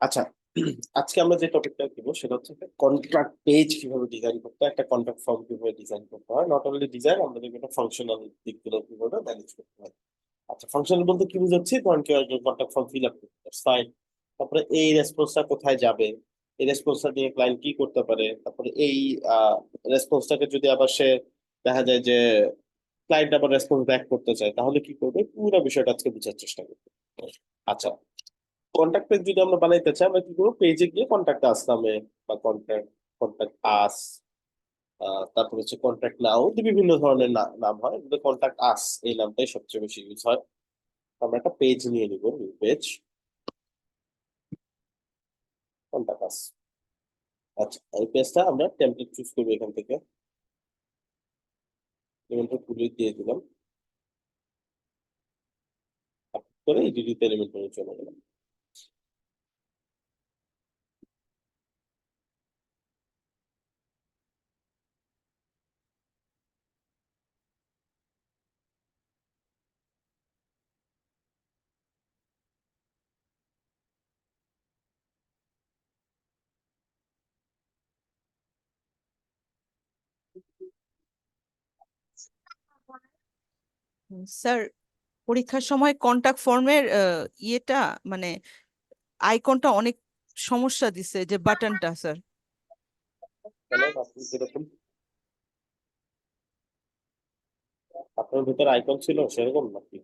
আচ্ছা, আজকে আমরা যে টপিকটা দিব সেটা হচ্ছে কন্ট্রাক্ট পেজ কিভাবে ডিজাইন করতে হয়, একটা কন্ট্রাক্ট ফর্ম কিভাবে ডিজাইন করতে হয়, নট অনলি ডিজাইন, আমাদের একটা ফাংশনাল দিকগুলো কিভাবে ম্যানেজ করতে হয়। আচ্ছা, ফাংশনাল বলতে কি বুঝাচ্ছি? ধরেন কেউ একজন কন্ট্রাক্ট ফর্ম ফিল আপ করতে ফাইন, তারপরে এই রেসপন্সটা কোথায় যাবে, এই রেসপন্সটা দিয়ে ক্লায়েন্ট কি করতে পারে, তারপরে এই রেসপন্সটাকে যদি আবার সে দেখা যায় যে ক্লায়েন্ট আবার রেসপন্স ব্যাক করতে চায় তাহলে কি করবে, পুরো বিষয়টা আজকে বোঝার চেষ্টা করবো। আচ্ছা, কন্ট্যাক্ট পেজ যদি আমরা বানাইতে চাই আমরা কি করবো? পেজে গিয়ে কন্ট্যাক্ট আস নামে বা কন্ট্যাক্ট কন্ট্যাক্ট আস, তারপর হচ্ছে কন্ট্যাক্ট নাও, বিভিন্ন ধরনের নাম হয়, কিন্তু কন্ট্যাক্ট আস এই নামটাই সবচেয়ে বেশি ইউজ হয়। আমরা একটা পেজ নিয়ে নিব, নিউ পেজ, কন্ট্যাক্ট আস। আচ্ছা, এই পেজটা আমরা টেমপ্লেট চুজ করবো এখান থেকে, এলিমেন্টটা তুলে দিয়ে দিলাম, করে এডিট এলিমেন্ট চলে গেলাম। স্যার, পরীক্ষার সময় কন্টাক্ট ফর্মের ইয়েটা মানে আইকনটা অনেক সমস্যা দিছে, যে বাটনটা স্যার। কেন আপনি কিরকম, আপনার ভিতরে আইকন ছিল সেরকম নাকি?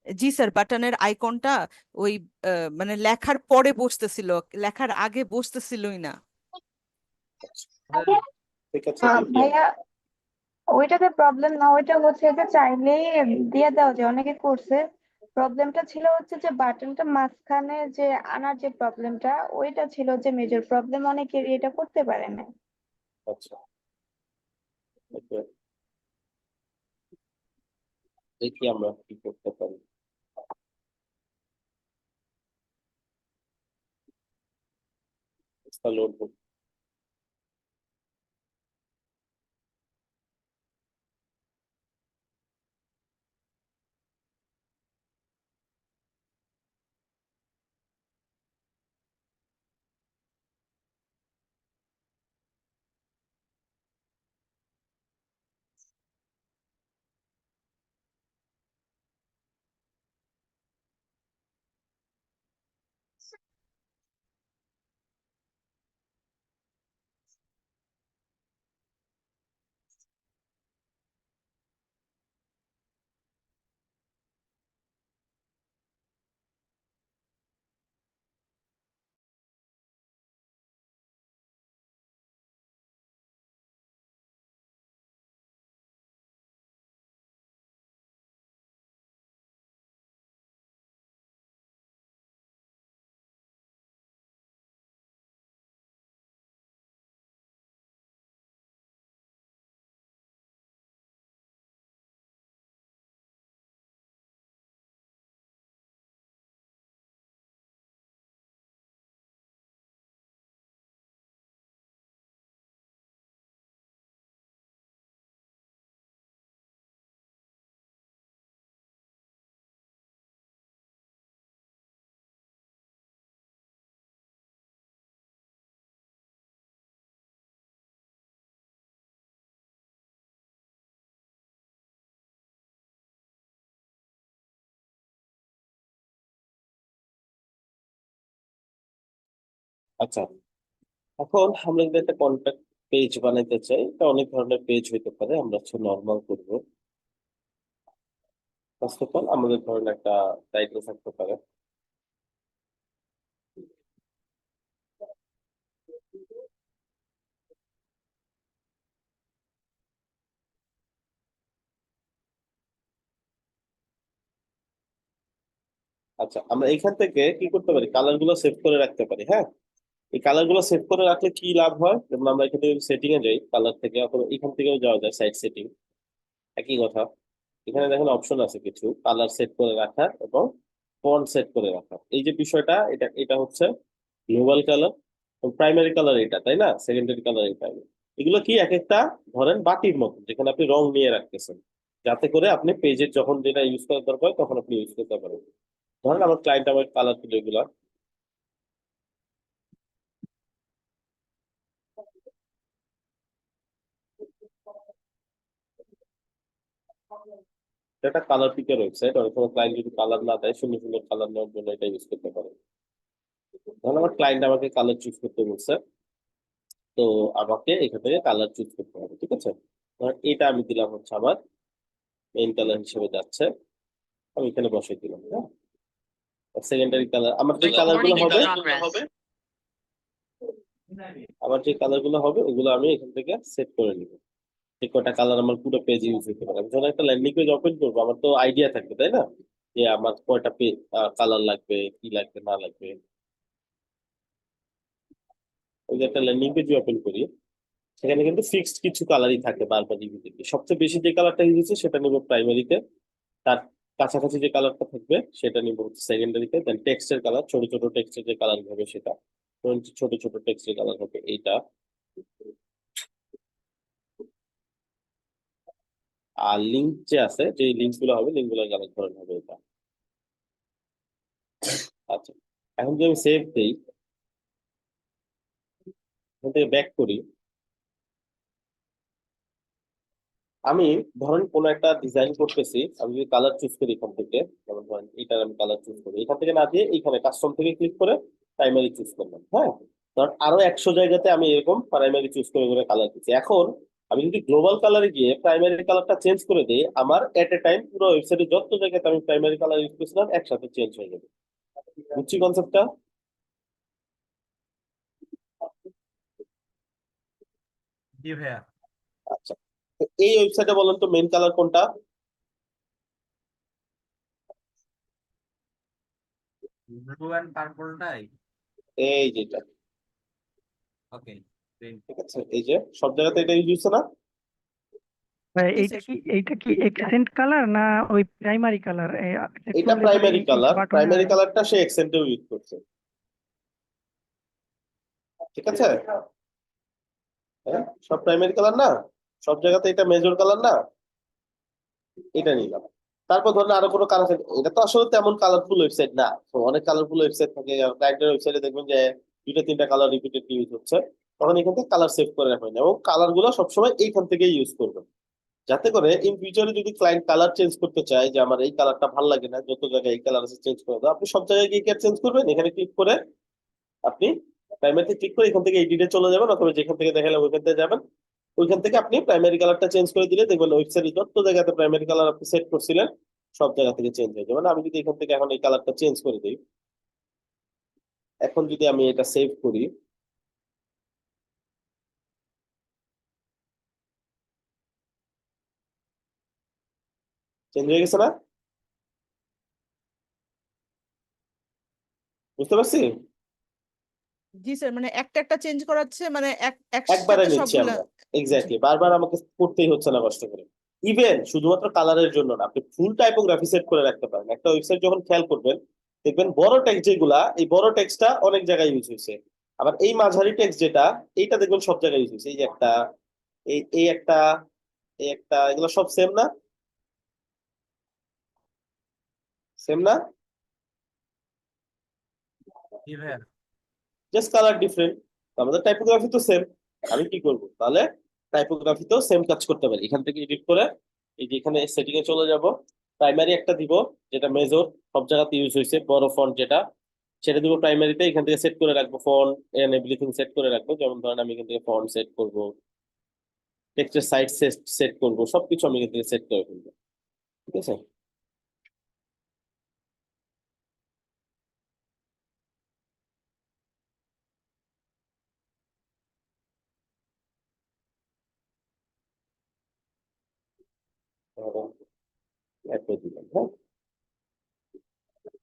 জি স্যার, বাটনের আইকনটা ওই মানে লেখার পরে বসতেছিল, লেখার আগে বসতেছিলই না। আচ্ছা, ঠিক আছে, দেখি আমরা। ভাইয়া, ওইটাতে প্রবলেম না, ওইটা হচ্ছে যে চাইলেই দিয়ে দেওয়া যায়, অনেকে করছে। প্রবলেমটা ছিল হচ্ছে যে বাটনটা মাঝখানে যে আনার যে প্রবলেমটা, ওইটা ছিল যে মেজর প্রবলেম, অনেকেরই এটা করতে পারে না। আচ্ছা, okay, দেখি আমরা কি করতে পারি। লোড। আচ্ছা, এখন আমরা যদি একটা কন্ট্যাক্ট পেজ বানাইতে চাই, এটা অনেক ধরনের পেজ হইতে পারে, আমরা হচ্ছে নর্মাল করবো। ফার্স্ট অফ অল আমাদের ধরেন একটা টাইটেল থাকতে পারে। আচ্ছা, আমরা এখান থেকে কি করতে পারি, কালার গুলো সেভ করে রাখতে পারি। হ্যাঁ, এই কালার গুলো সেভ করে রাখলে কি লাভ হয়, যেমন আমরা এখান থেকে সেটিং এ যাই, কালার থেকে, অথবা এখান থেকেও যাওয়া যায় সাইড সেটিং, একই কথা। এখানে দেখেন অপশন আছে কিছু, কালার সেট করে রাখা এবং ফন্ট সেট করে রাখা। এই যে বিষয়টা, এটা এটা হচ্ছে গ্লোবাল কালার, প্রাইমারি কালার এটা, তাই না? সেকেন্ডারি কালার এটা। এগুলো কি এক একটা ধরেন বাটির মতো, যেখানে আপনি রং নিয়ে রাখতেছেন, যাতে করে আপনি পেজের যখন যেটা ইউজ করার দরকার হয় তখন আপনি ইউজ করতে পারেন। ধরেন আমার ক্লায়েন্ট আমার কালার তুলে এগুলা, একটা কালার পিকের ওয়েবসাইট। অনেক সময় ক্লায়েন্ট যদি কালার না দেয়, সুন্দর সুন্দর কালার নেওয়ার জন্য এটা ইউজ করতে পারে। ধরুন আমার ক্লায়েন্ট আমাকে কালার চুজ করতে বলছে, তো আমাকে এখান থেকে কালার চুজ করতে হবে, ঠিক আছে। ধর এটা আমি দিলাম হচ্ছে আমার মেইন কালার হিসেবে যাচ্ছে, আমি এখানে বসাই দিলাম। হ্যাঁ, সেকেন্ডারি কালার আমার যে কালার গুলো হবে, ওগুলো আমি এখান থেকে সেট করে নিব। যে কটা কালার আমার পুরো পেজ ইউজ হতে পারে। আমি যখন একটা ল্যান্ডিং পেজ ওপেন করবো, আমার তো আইডিয়া থাকবে, তাই না, যে আমার কয়টা কালার লাগবে, কি লাগবে না লাগবে। ওই যে একটা ল্যান্ডিং পেজ ওপেন করি, সেখানে কিন্তু ফিক্সড কিছু কালারই থাকে বারবার রিপিটেডলি। সবচেয়ে বেশি যে কালারটা ইউজ হচ্ছে সেটা নিব প্রাইমারিতে, তার কাছাকাছি যে কালারটা থাকবে সেটা নিব হচ্ছে সেকেন্ডারিতে, দেন টেক্সটের কালার, ছোট ছোট টেক্সটের যে কালার হবে সেটা, ছোট ছোট টেক্সটের কালার হবে এইটা। আর লিঙ্ক যে আছে, যে লিঙ্ক গুলো হবে, লিঙ্ক গুলোর কালার ধরেন হবে এটা। আচ্ছা, এখন যদি আমি সেভ দিই, এখান থেকে ব্যাক করি, আমি ধরেন কোন একটা ডিজাইন করতেছি, আমি যদি কালার চুজ করি এখান থেকে, যেমন ধরেন এটার আমি কালার চুজ করি, এখান থেকে না দিয়ে এইখানে কাস্টম থেকে ক্লিক করে প্রাইমারি চুজ করলাম। হ্যাঁ, ধর আরো 100 জায়গাতে আমি এরকম প্রাইমারি চুজ করে করে কালার দিচ্ছি। এখন আমি যদি গ্লোবাল কালারে গিয়ে প্রাইমারি কালারটা চেঞ্জ করে দিই, আমার এট এ টাইম পুরো ওয়েবসাইটে যত জায়গাতে আমি প্রাইমারি কালার ইউজ করছিলাম একসাথে চেঞ্জ হয়ে যাবে। বুঝছি কনসেপ্টটা? জি ভাইয়া। আচ্ছা, তো এই ওয়েবসাইটে বলেন তো মেইন কালার কোনটা? ব্লু অ্যান্ড পার্পলটাই। এই যেটা, ওকে। ঠিক আছে, এই যে সব জায়গাতে এটা ইউজ হচ্ছে না? ভাই, জি এইটা স্যার। কি এইটা কি এক্সেন্ট কালার না ওই প্রাইমারি কালার এটা প্রাইমারি কালার, বাটন? প্রাইমারি কালারটা সে এক্সেন্টেও ইউজ করছে, ঠিক আছে। হ্যাঁ, সব প্রাইমারি কালার না, সব জায়গাতে এটা মেজর কালার না, এটা নিলাম। তারপর ধরেন আরো কোনো কালার, এটা তো আসলে তেমন কালারফুল ওয়েবসাইট না, তো অনেক কালারফুল ওয়েবসাইট থাকে, ক্লায়েন্টের ওয়েবসাইটে দেখবেন যে দুইটা তিনটা কালার রিপিটেডলি ইউজ হচ্ছে, তখন এখান থেকে কালার সেভ করে রাখবেন এবং কালার গুলো সবসময় এইখান থেকে ইউজ করবেন, যাতে করে ইন ফিউচারে যদি ক্লায়েন্ট কালার চেঞ্জ করতে চায়, যে আমার এই কালারটা ভালো লাগে না, যত জায়গায় এই কালার আছে চেঞ্জ করে দাও, আপনি সব জায়গায় গিয়ে চেঞ্জ করবেন, এখানে ক্লিক করে আপনি প্রাইমারিতে ক্লিক করে এখান থেকে এডিটে চলে যাবেন, অথবা যেখান থেকে দেখালাম ওইখান থেকে যাবেন, ওইখান থেকে আপনি প্রাইমারি কালারটা চেঞ্জ করে দিলে দেখবেন ওয়েবসাইটে যত জায়গাতে প্রাইমারি কালার আপনি সেট করছিলেন সব জায়গা থেকে চেঞ্জ হয়ে যাবে। আমি যদি এখান থেকে এখন এই কালারটা চেঞ্জ করে দিই, এখন যদি আমি এটা সেভ করি, চেঞ্জ হয়ে গেছে না? বুঝতে পারছি? জি স্যার, মানে একটা একটা চেঞ্জ করাচ্ছে, মানে একবারে একসাথে নিচ্ছি সবগুলা। আমরা, এক্স্যাক্টলি, বারবার আমাকে করতেই হচ্ছে না কষ্ট করে। ইভেন শুধুমাত্র কালারের জন্য না, আপনি ফুল টাইপোগ্রাফি সেট করে রাখতে পারেন। একটা ওয়েবসাইট যখন খেয়াল করবেন, দেখবেন বড় টেক্সট যেগুলা, এই বড় টেক্সটটা অনেক জায়গায় ইউজ হয়েছে, আবার এই মাঝারি টেক্সট যেটা, এইটা দেখবেন সব জায়গায় ইউজ হয়েছে। এই যে একটা, এই একটা, এই একটা, এগুলো সব সেম না? সেম না? জি ভাইয়া। জাস্ট কালার ডিফারেন্ট, আমাদের টাইপোগ্রাফি তো সেম। আমি কি করব তাহলে, টাইপোগ্রাফিতেও সেম কাজ করতে পারি। এখান থেকে এডিট করে এই যে এখানে সেটিং এ চলে যাব, প্রাইমারি একটা দিব যেটা মেজর সব জায়গাতে ইউজ হয়েছে, বড় ফন্ট যেটা, সেটা দিব প্রাইমারিতে। এখান থেকে সেট করে রাখবো ফন্ট এন্ড এভরিথিং সেট করে রাখবো। যেমন ধরেন আমি এখান থেকে ফন্ট সেট করব, টেক্সটের সাইজ সেট করব, সবকিছু আমি এখান থেকে সেট করে ফেলবো, ঠিক আছে। অ্যাড করে দিলাম, হ্যাঁ,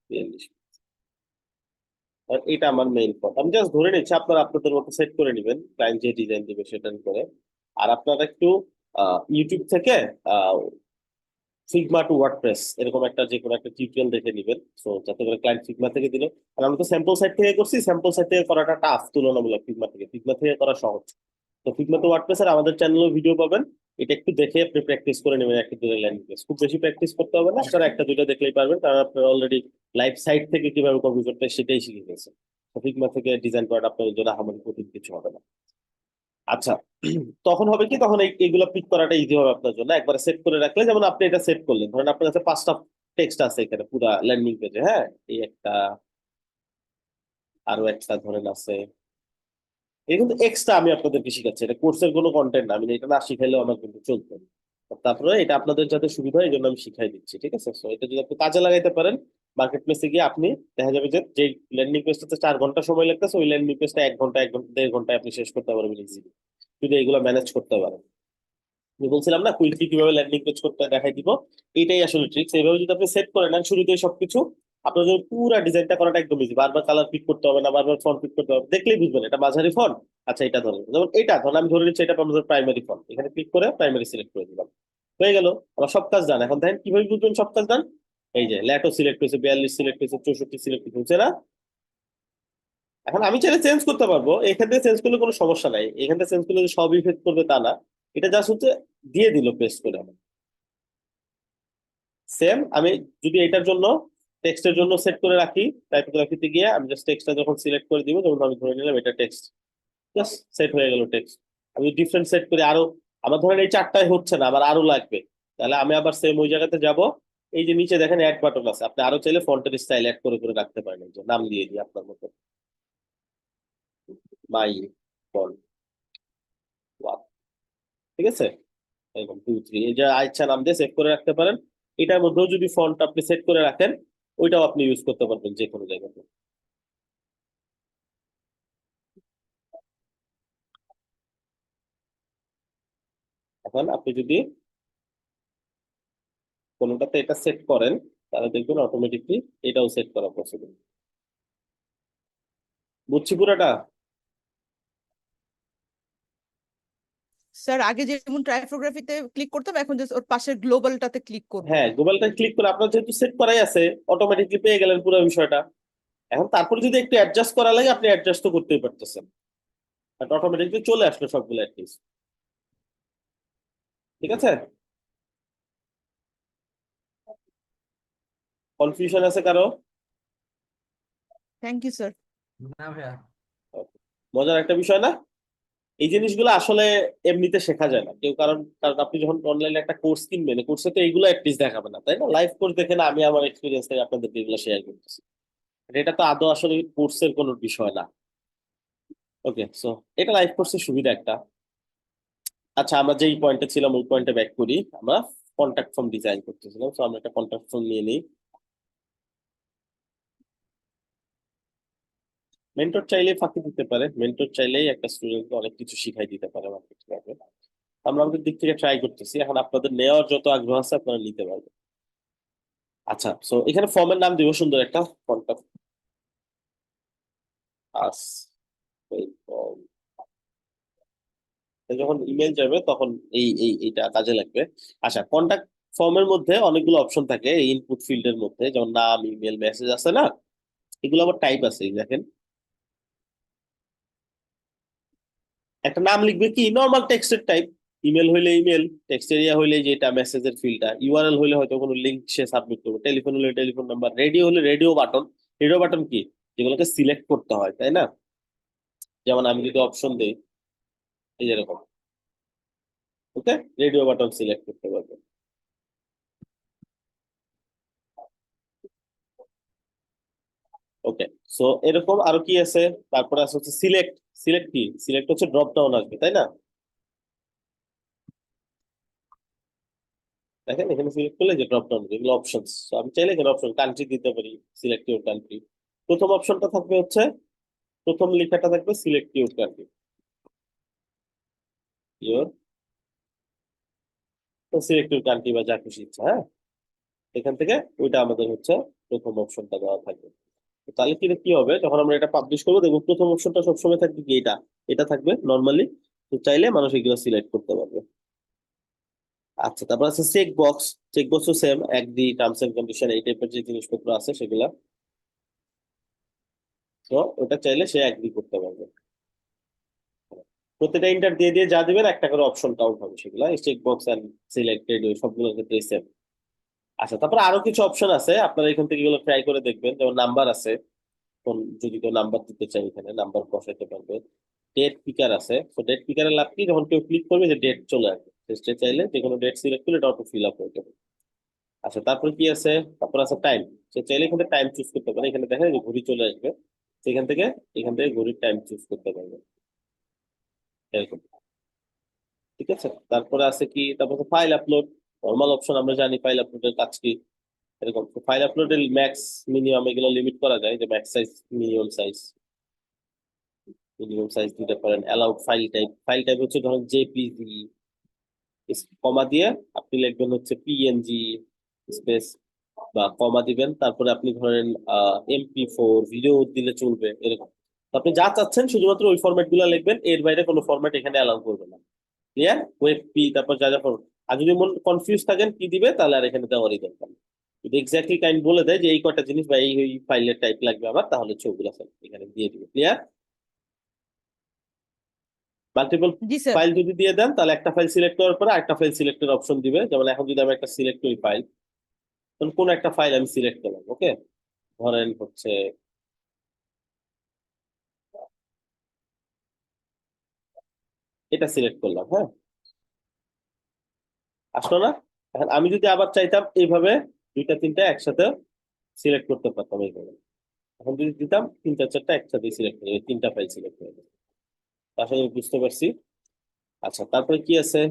42। আর এটা আমার মেইন ফন্ট। আমি জাস্ট ধরে নিচ্ছি, আপনারা আপনাদের মতো সেট করে নেবেন, ক্লায়েন্ট যে ডিজাইন দিবে সেটার করে। আর আপনারা একটু ইউটিউব থেকে ফিগমা টু ওয়ার্ডপ্রেস এরকম একটা যে কোনো একটা টিউটোরিয়াল দেখে নেবেন, তো যাতে করে ক্লায়েন্ট ফিগমা থেকে দিলে। আর আমি তো স্যাম্পল সাইট থেকে করছি, স্যাম্পল সাইট থেকে করাটা টাফ তুলনামূলক ফিগমা থেকে করা সহজ। তো ফিগমা টু ওয়ার্ডপ্রেস এর আমাদের চ্যানেলে ভিডিও পাবেন, এটা একটু দেখে আপনি প্র্যাকটিস করে নেবেন, একটা দুটো ল্যাঙ্গুয়েজ, খুব বেশি প্র্যাকটিস করতে হবে না, আপনারা একটা দুটো দেখলেই পারবেন, কারণ আপনারা অলরেডি লাইভ সাইট থেকে কিভাবে কপি করতে হয় সেটাই শিখে গেছে। ফিগমা থেকে ডিজাইন করাটা আপনাদের জন্য আমাদের কঠিন কিছু হবে না। আচ্ছা, তখন হবে কি, তখন এইগুলো পিক করাটা ইজি হবে আপনার জন্য একবার সেট করে রাখলে। যেমন আপনি এটা সেট করলেন, ধরেন আপনার কাছে 5টা টেক্সট আছে এখানে পুরা ল্যান্ডিং পেজে, হ্যাঁ, এই একটা, আরো একটা ধরেন আছে। এটা কিন্তু এক্সট্রা আমি আপনাদেরকে শিখাচ্ছি, এটা কোর্সের কোনো কন্টেন্ট না, আমি এটা না শিখাইলেও আমার কিন্তু চলতো। তারপরে এটা আপনাদের যাতে সুবিধা হয় এই জন্য আমি শিখাই দিচ্ছি, ঠিক আছে? সো এটা যদি আপনি কাজে লাগাইতে পারেন, মার্কেট প্লেসে গিয়ে আপনি দেখা যাবে যে যে ল্যান্ডিং পেজটাতে 4 ঘন্টা সময় লাগতেছে, ওই ল্যান্ডিং পেজটা 1 ঘন্টা 1.5 ঘন্টায় আপনি শেষ করতে পারবেন ইজিলি, যদি এগুলো ম্যানেজ করতে পারেন। আমি বলছিলাম না কুইকলি কিভাবে ল্যান্ডিং পেজ করতে হয় দেখাই দিব, এটাই আসলে ট্রিক্স। এইভাবে যদি আপনি সেট করে নেন শুরুতেই সবকিছু, আপনার জন্য পুরো ডিজাইনটা করাটা একদম ইজি। বারবার কালার পিক করতে হবে না, বারবার ফন্ট পিক করতে হবে, দেখলেই বুঝবেন এটা মাঝারি ফন্ট। আচ্ছা, এটা ধরেন, যেমন এটা ধরেন আমি ধরে নিচ্ছি এটা আমাদের প্রাইমারি ফন্ট, এখানে ক্লিক করে প্রাইমারি সিলেক্ট করে দিলাম, হয়ে গেল আমার সব কাজ ডান। এখন দেখেন কিভাবে বুঝবেন সব কাজ ডান, এই যে ল্যাটো সিলেক্ট হয়েছে, 42 সিলেক্ট হয়েছে, 64 সিলেক্ট হয়েছে না। এখন আমি চাইলে চেঞ্জ করতে পারবো, এখান থেকে চেঞ্জ করলে কোনো সমস্যা নাই, এখান থেকে চেঞ্জ করলে যে সব ইফেক্ট করবে তা না। এটা জাস্ট হচ্ছে দিয়ে দিল পেস্ট করে। সেম আমি যদি এটার জন্য টেক্সটের জন্য সেট করে রাখি, টাইপোগ্রাফিতে গিয়ে আমি জাস্ট টেক্সটটা যখন সিলেক্ট করে দিব, যেমন আমি ধরে নিলাম এটা টেক্সট, জাস্ট সেট হয়ে গেল টেক্সট। আমি ডিফারেন্ট সেট করি আরো, আমার ধরেন এই 4টায় হচ্ছে না, আমার আরো লাগবে, তাহলে আমি আবার সেম ওই জায়গাতে যাব। এই যে নিচে দেখেন অ্যাড বাটন আছে, আপনি আরো চাইলে ফন্টের স্টাইল অ্যাড করে করে রাখতে পারেন, এই যে নাম দিয়ে দিই আপনার মতো, মাই ফন্ট 1, ঠিক আছে, এরকম 2 3 এই যে ইচ্ছা নাম দিয়ে সেভ করে রাখতে পারেন। এটার মধ্যেও যদি ফন্ট আপনি সেট করে রাখেন, ওইটাও আপনি ইউজ করতে পারবেন যে কোনো জায়গাতে। এখন আপনি যদি কোনোটাতে এটা সেট করেন, তাহলে দেখবেন অটোমেটিকলি এটাও সেট করা পসিবল। বুঝছি পুরোটা? স্যার আগে যেমন টাইপোগ্রাফিতে ক্লিক করতাম, এখন জাস্ট ওর পাশের গ্লোবালটাতে ক্লিক করব। হ্যাঁ, গুগলটা ক্লিক করে আপনার যেহেতু সেট করাই আছে, অটোমেটিকলি পেয়ে গেলেন পুরো বিষয়টা। এখন তারপরে যদি একটু অ্যাডজাস্ট করা লাগে, আপনি অ্যাডজাস্ট তো করতেই পারতেছেন, বাট অটোমেটিকলি চলে আসলো সবগুলো অ্যাটলিস্ট, ঠিক আছে? কনফিউশন আছে কারো? Thank you sir. না ভাইয়া। মজার একটা বিষয় না, এই জিনিসগুলো আসলে এমনিতে শেখা যায় না কেউ, কারণ কারণ আপনি যখন অনলাইনে একটা কোর্স কিনবেন, কোর্সে তো এইগুলো অ্যাটলিস্ট দেখাবে না, তাই না? লাইভ কোর্স দেখে না, আমি আমার এক্সপিরিয়েন্স থেকে আপনাদেরকে এগুলো শেয়ার করতেছি, এটা তো আদৌ আসলে কোর্সের কোনো বিষয় না। ওকে, সো এটা লাইভ কোর্সের সুবিধা একটা। আচ্ছা, আমরা যেই পয়েন্টে ছিলাম ওই পয়েন্টে ব্যাক করি। আমরা কন্ট্যাক্ট ফর্ম ডিজাইন করতেছিলাম, তো আমরা একটা কন্ট্যাক্ট ফর্ম নিয়ে নিই। মেন্টর চাইলেই ফাঁকি দিতে পারে, মেন্টর চাইলেই একটা স্টুডেন্টকে অনেক কিছু শিখাই দিতে পারে মার্কেটিং এ। আমরা আমাদের দিক থেকে ট্রাই করতেছি, এখন আপনাদের নেওয়ার যত আগ্রহ আছে আপনারা নিতে পারবেন। আচ্ছা, সো এখানে ফর্মের নাম দিব সুন্দর একটা, কন্ট্যাক্ট আস। যখন ইমেল যাবে তখন এইটা কাজে লাগবে। আচ্ছা, কন্ট্যাক্ট ফর্মের মধ্যে অনেকগুলো অপশন থাকে, এই ইনপুট ফিল্ডের মধ্যে যেমন নাম, ইমেল, মেসেজ আছে না, এগুলো আবার টাইপ আছে, এই দেখেন একটা নাম লিখবে কি নর্মাল টেক্সটের টাইপ, ইমেল হইলে ইমেল, টেক্সট এরিয়া হইলে যেটা মেসেজের ফিল্ডটা, ইউআরএল হইলে হয়তো কোনো লিঙ্ক সে সাবমিট করবে, টেলিফোন হলে টেলিফোন নাম্বার, রেডিও হলে রেডিও বাটন। রেডিও বাটন কি, যেগুলোকে সিলেক্ট করতে হয়, তাই না? যেমন আমি যদি অপশন দিই এই যেরকম, ওকে, রেডিও বাটন সিলেক্ট করতে পারবে। ওকে, সো এরকম আরো কি আছে? তারপরে আছে হচ্ছে সিলেক্ট। সিলেক্ট কি, সিলেক্ট হচ্ছে ড্রপ ডাউন আসবে, তাই না? দেখেন এখানে সিলেক্ট করলে যে ড্রপ ডাউন, এগুলো অপশনস, আমি চাইলে এখানে অপশন কান্ট্রি দিতে পারি, সিলেক্ট ইউর কান্ট্রি। প্রথম অপশনটা থাকবে হচ্ছে, প্রথম লেখাটা থাকবে সিলেক্ট ইউর কান্ট্রি, ইউর, তো সিলেক্ট ইউর কান্ট্রি বা যা খুশি ইচ্ছা, হ্যাঁ, এখান থেকে ওইটা আমাদের হচ্ছে প্রথম অপশনটা দেওয়া থাকবে। তো তাহলে কি কি হবে, যখন আমরা এটা পাবলিশ করবো দেখবো প্রথম অপশনটা সবসময় থাকবে কি, এটা এটা থাকবে নর্মালি। তো চাইলে মানুষ এগুলো সিলেক্ট করতে পারবে। আচ্ছা, তারপর আছে চেক বক্স। চেক বক্সও same, agree, terms and condition, এই টাইপের যে জিনিসপত্র আছে সেগুলা, তো ওটা চাইলে সে এগ্রি করতে পারবে। প্রত্যেকটা ইন্টার দিয়ে দিয়ে যা দিবেন একটা করে অপশন কাউন্ট হবে, সেগুলা চেক বক্স এন্ড সিলেক্টেড সবগুলোর ক্ষেত্রে সেম। আচ্ছা, তারপর আরো কিছু অপশন আছে, আপনারা এখান থেকে এগুলো ট্রাই করে দেখবেন। যেমন নাম্বার আছে, কোন যদি কেউ নাম্বার দিতে চাই এখানে নাম্বার বসাইতে পারবে। ডেট পিকার আছে, তো ডেট পিকারের লাভ কি, যখন কেউ ক্লিক করবে যে ডেট চলে আসবে, সে চাইলে যে কোনো ডেট সিলেক্ট করে এটা অটো ফিল আপ হয়ে যাবে। আচ্ছা, তারপর কি আছে, তারপর আছে টাইম। সে চাইলে এখানে টাইম চুজ করতে পারে, এখানে দেখেন যে ঘড়ি চলে আসবে, সেখান থেকে ঘড়ির টাইম চুজ করতে পারবে এরকম। ঠিক আছে, তারপরে আছে কি, তারপর ফাইল আপলোড, নর্মাল অপশন আমরা জানি ফাইল আপলোডের কাজ কি। এরকম ফাইল আপলোডের ম্যাক্স মিনিমাম এগুলো লিমিট করা যায়, যে ম্যাক্স সাইজ, মিনিমাম সাইজ দিতে পারেন। অ্যালাউড ফাইল টাইপ হচ্ছে ধরেন জেপিজি, কমা দিয়ে আপনি লিখবেন হচ্ছে পিএনজি স্পেস বা কমা দিবেন, তারপরে আপনি ধরেন MP4 ভিডিও দিলে চলবে এরকম। তো আপনি যা চাচ্ছেন শুধুমাত্র ওই ফরম্যাট গুলো লিখবেন, এর বাইরে কোনো ফরম্যাট এখানে অ্যালাউ করবে না। ক্লিয়ার? ওয়েব পি, তারপর যা যা আর যদি মন কনফিউজ থাকেন কি দিবে, তাহলে আর এখানে দেওয়ারই দরকার নেই। যদি এক্স্যাক্টলি কাইন্ড বলে দেয় যে এই কটা জিনিস বা এই ফাইলের টাইপ লাগবে আমার, তাহলে ছবিগুলো এখানে দিয়ে দিবে। ক্লিয়ার? মাল্টিপল জি স্যার। ফাইল যদি দিয়ে দেন, তাহলে একটা ফাইল সিলেক্ট করার পরে একটা ফাইল সিলেক্টের অপশন দিবে। যেমন এখন যদি আমি একটা সিলেক্ট করি ফাইল, তখন কোন একটা ফাইল আমি সিলেক্ট করলাম, ওকে, ধরেন হচ্ছে এটা সিলেক্ট করলাম, হ্যাঁ, আসলো না? এখন আমি যদি আবার চাইতাম এইভাবে দুইটা তিনটা একসাথে সিলেক্ট করতে পারতাম এইভাবে। এখন যদি দিতাম তিনটা চারটা একসাথে সিলেক্ট করে তিনটা ফাইল সিলেক্ট করে দেবে। আসলে বুঝতে পারছি। আচ্ছা, তারপরে কি আছে,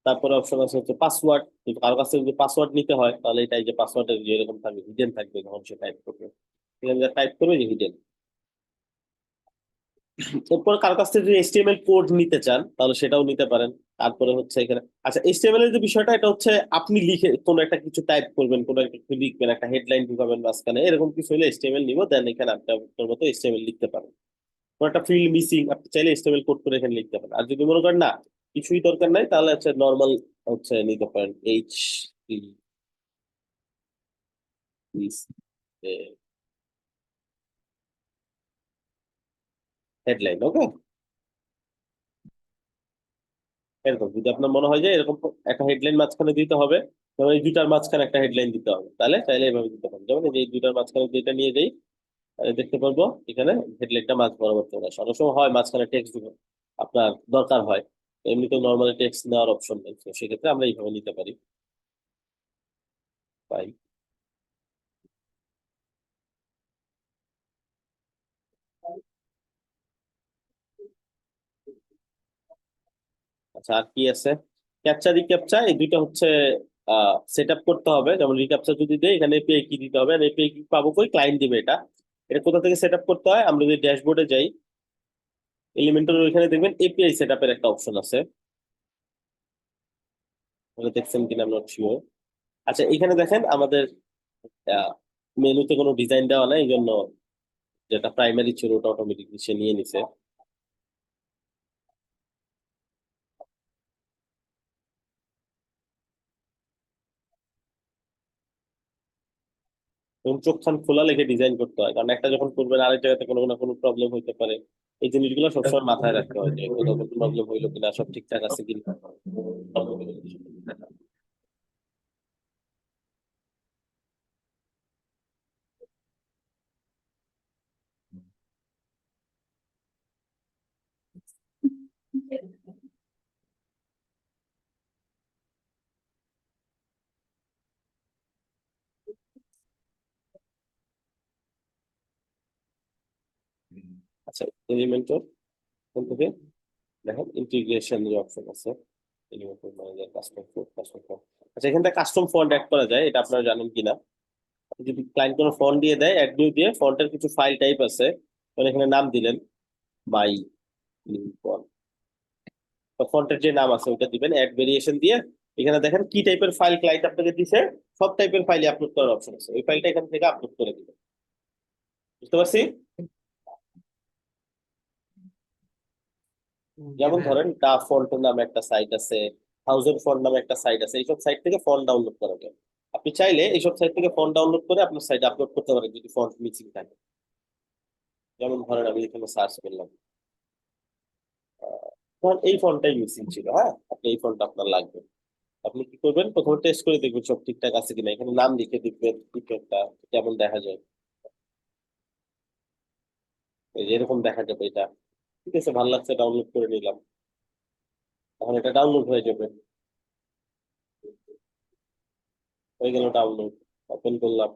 তারপরে অপশন আছে হচ্ছে পাসওয়ার্ড। যদি কারো কাছে যদি পাসওয়ার্ড নিতে হয়, তাহলে এটাই যে পাসওয়ার্ডের যেরকম থাকবে হিডেন থাকবে, যখন সে টাইপ করবে এখানে টাইপ করবে যে হিডেন। এরপর কারো কাছ থেকে যদি HTML কোড নিতে চান, তাহলে সেটাও নিতে পারেন। তারপরে হচ্ছে এখানে, আচ্ছা, HTML এর যে বিষয়টা, এটা হচ্ছে আপনি লিখে কোনো একটা কিছু টাইপ করবেন, কোনো একটা কিছু লিখবেন, একটা হেডলাইন ঢুকাবেন মাঝখানে, এরকম কিছু হলে HTML নিব, দেন এখানে আপনি আপনার মতো HTML লিখতে পারেন। কোনো একটা ফিল্ড মিসিং, আপনি চাইলে HTML কোড করে এখানে লিখতে পারেন। আর যদি মনে করেন না কিছুই দরকার নাই, তাহলে হচ্ছে নর্মাল হচ্ছে নিতে পারেন হেডলাইন, ওকে। এরকম যদি আপনার মনে হয় যে এরকম একটা হেডলাইন মাঝখানে দিতে হবে, যেমন এই দুইটার মাঝখানে একটা হেডলাইন দিতে হবে, তাহলে চাইলে এভাবে দিতে পারেন। যেমন এই যে এই দুইটার মাঝখানে যেটা নিয়ে যাই, তাহলে দেখতে পারবো এখানে হেডলাইনটা মাঝ বরাবর চলে আসে। অনেক সময় হয় মাঝখানে টেক্সট দিব, আপনার দরকার হয়, এমনিতেও নর্মালি টেক্সট নেওয়ার অপশন নেই, তো সেক্ষেত্রে আমরা এইভাবে নিতে পারি। পাই। আচ্ছা, আর কি আছে, ক্যাপচা রিক্যাপচা, এই দুইটা হচ্ছে সেট আপ করতে হবে। যেমন রিক্যাপচা যদি দেয়, এখানে এপিআই কি দিতে হবে, আর এপিআই কি পাবো, কই ক্লায়েন্ট দিবে এটা। এটা কোথা থেকে সেট আপ করতে হয়, আমরা যদি ড্যাশবোর্ডে যাই, এলিমেন্টের ওইখানে দেখবেন এপিআই সেট আপের একটা অপশন আছে, ওটা দেখছেন কিনা আমরা শিওর। আচ্ছা, এখানে দেখেন আমাদের মেনুতে কোনো ডিজাইন দেওয়া নাই, এই জন্য যেটা প্রাইমারি ছিল ওটা অটোমেটিকলি সে নিয়ে নিছে। এবং চোখ খান খোলা লেখে ডিজাইন করতে হয়, কারণ একটা যখন করবেন আরেক জায়গাতে কোনো না কোনো প্রবলেম হইতে পারে। এই জিনিসগুলো সবসময় মাথায় রাখতে হয়, যে কোথাও কোনো প্রবলেম হইলো কিনা, সব ঠিকঠাক আছে কিনা। আচ্ছা, এলিমেন্টর কোন থেকে দেখেন ইন্টিগ্রেশন যে অপশন আছে, এলিমেন্টর ম্যানেজার, কাস্টম ফন্ট। আচ্ছা, এখান থেকে কাস্টম ফন্ট অ্যাড করা যায়, এটা আপনারা জানেন কিনা। যদি ক্লায়েন্ট কোনো ফন্ট দিয়ে দেয়, অ্যাড নিউ দিয়ে ফন্টের কিছু ফাইল টাইপ আছে, মানে এখানে নাম দিলেন মাই ফন্টের যে নাম আছে ওটা দিবেন, অ্যাড ভেরিয়েশন দিয়ে এখানে দেখেন কি টাইপের ফাইল ক্লায়েন্ট আপনাকে দিছে, সব টাইপের ফাইলে আপলোড করার অপশন আছে, ওই ফাইলটা এখান থেকে আপলোড করে দিবেন। বুঝতে পারছি? যেমন ধরেন ডা ফন্ট নামে একটা সাইট আছে, থাউজেন্ড ফন্ট নামে একটা সাইট আছে, এইসব সাইট থেকে ফন্ট ডাউনলোড করা যায়। আপনি চাইলে এইসব সাইট থেকে ফন্ট ডাউনলোড করে আপনার সাইটে আপলোড করতে পারেন যদি ফন্ট মিসিং থাকে। যেমন ধরেন আমি এখানে সার্চ করলাম, ধরেন এই ফন্টটাই মিসিং ছিল, হ্যাঁ, আপনি এই ফন্টটা আপনার লাগবে। আপনি কি করবেন, প্রথমে টেস্ট করে দেখবেন সব ঠিকঠাক আছে কিনা, এখানে নাম লিখে দেখবেন ফিচারটা কেমন দেখা যায়। এই যে এরকম দেখা যাবে এটা, ঠিক আছে, ভালো লাগছে, ডাউনলোড করে নিলাম। এখন এটা ডাউনলোড হয়ে যাবে, হয়ে গেল ডাউনলোড। ওপেন করলাম,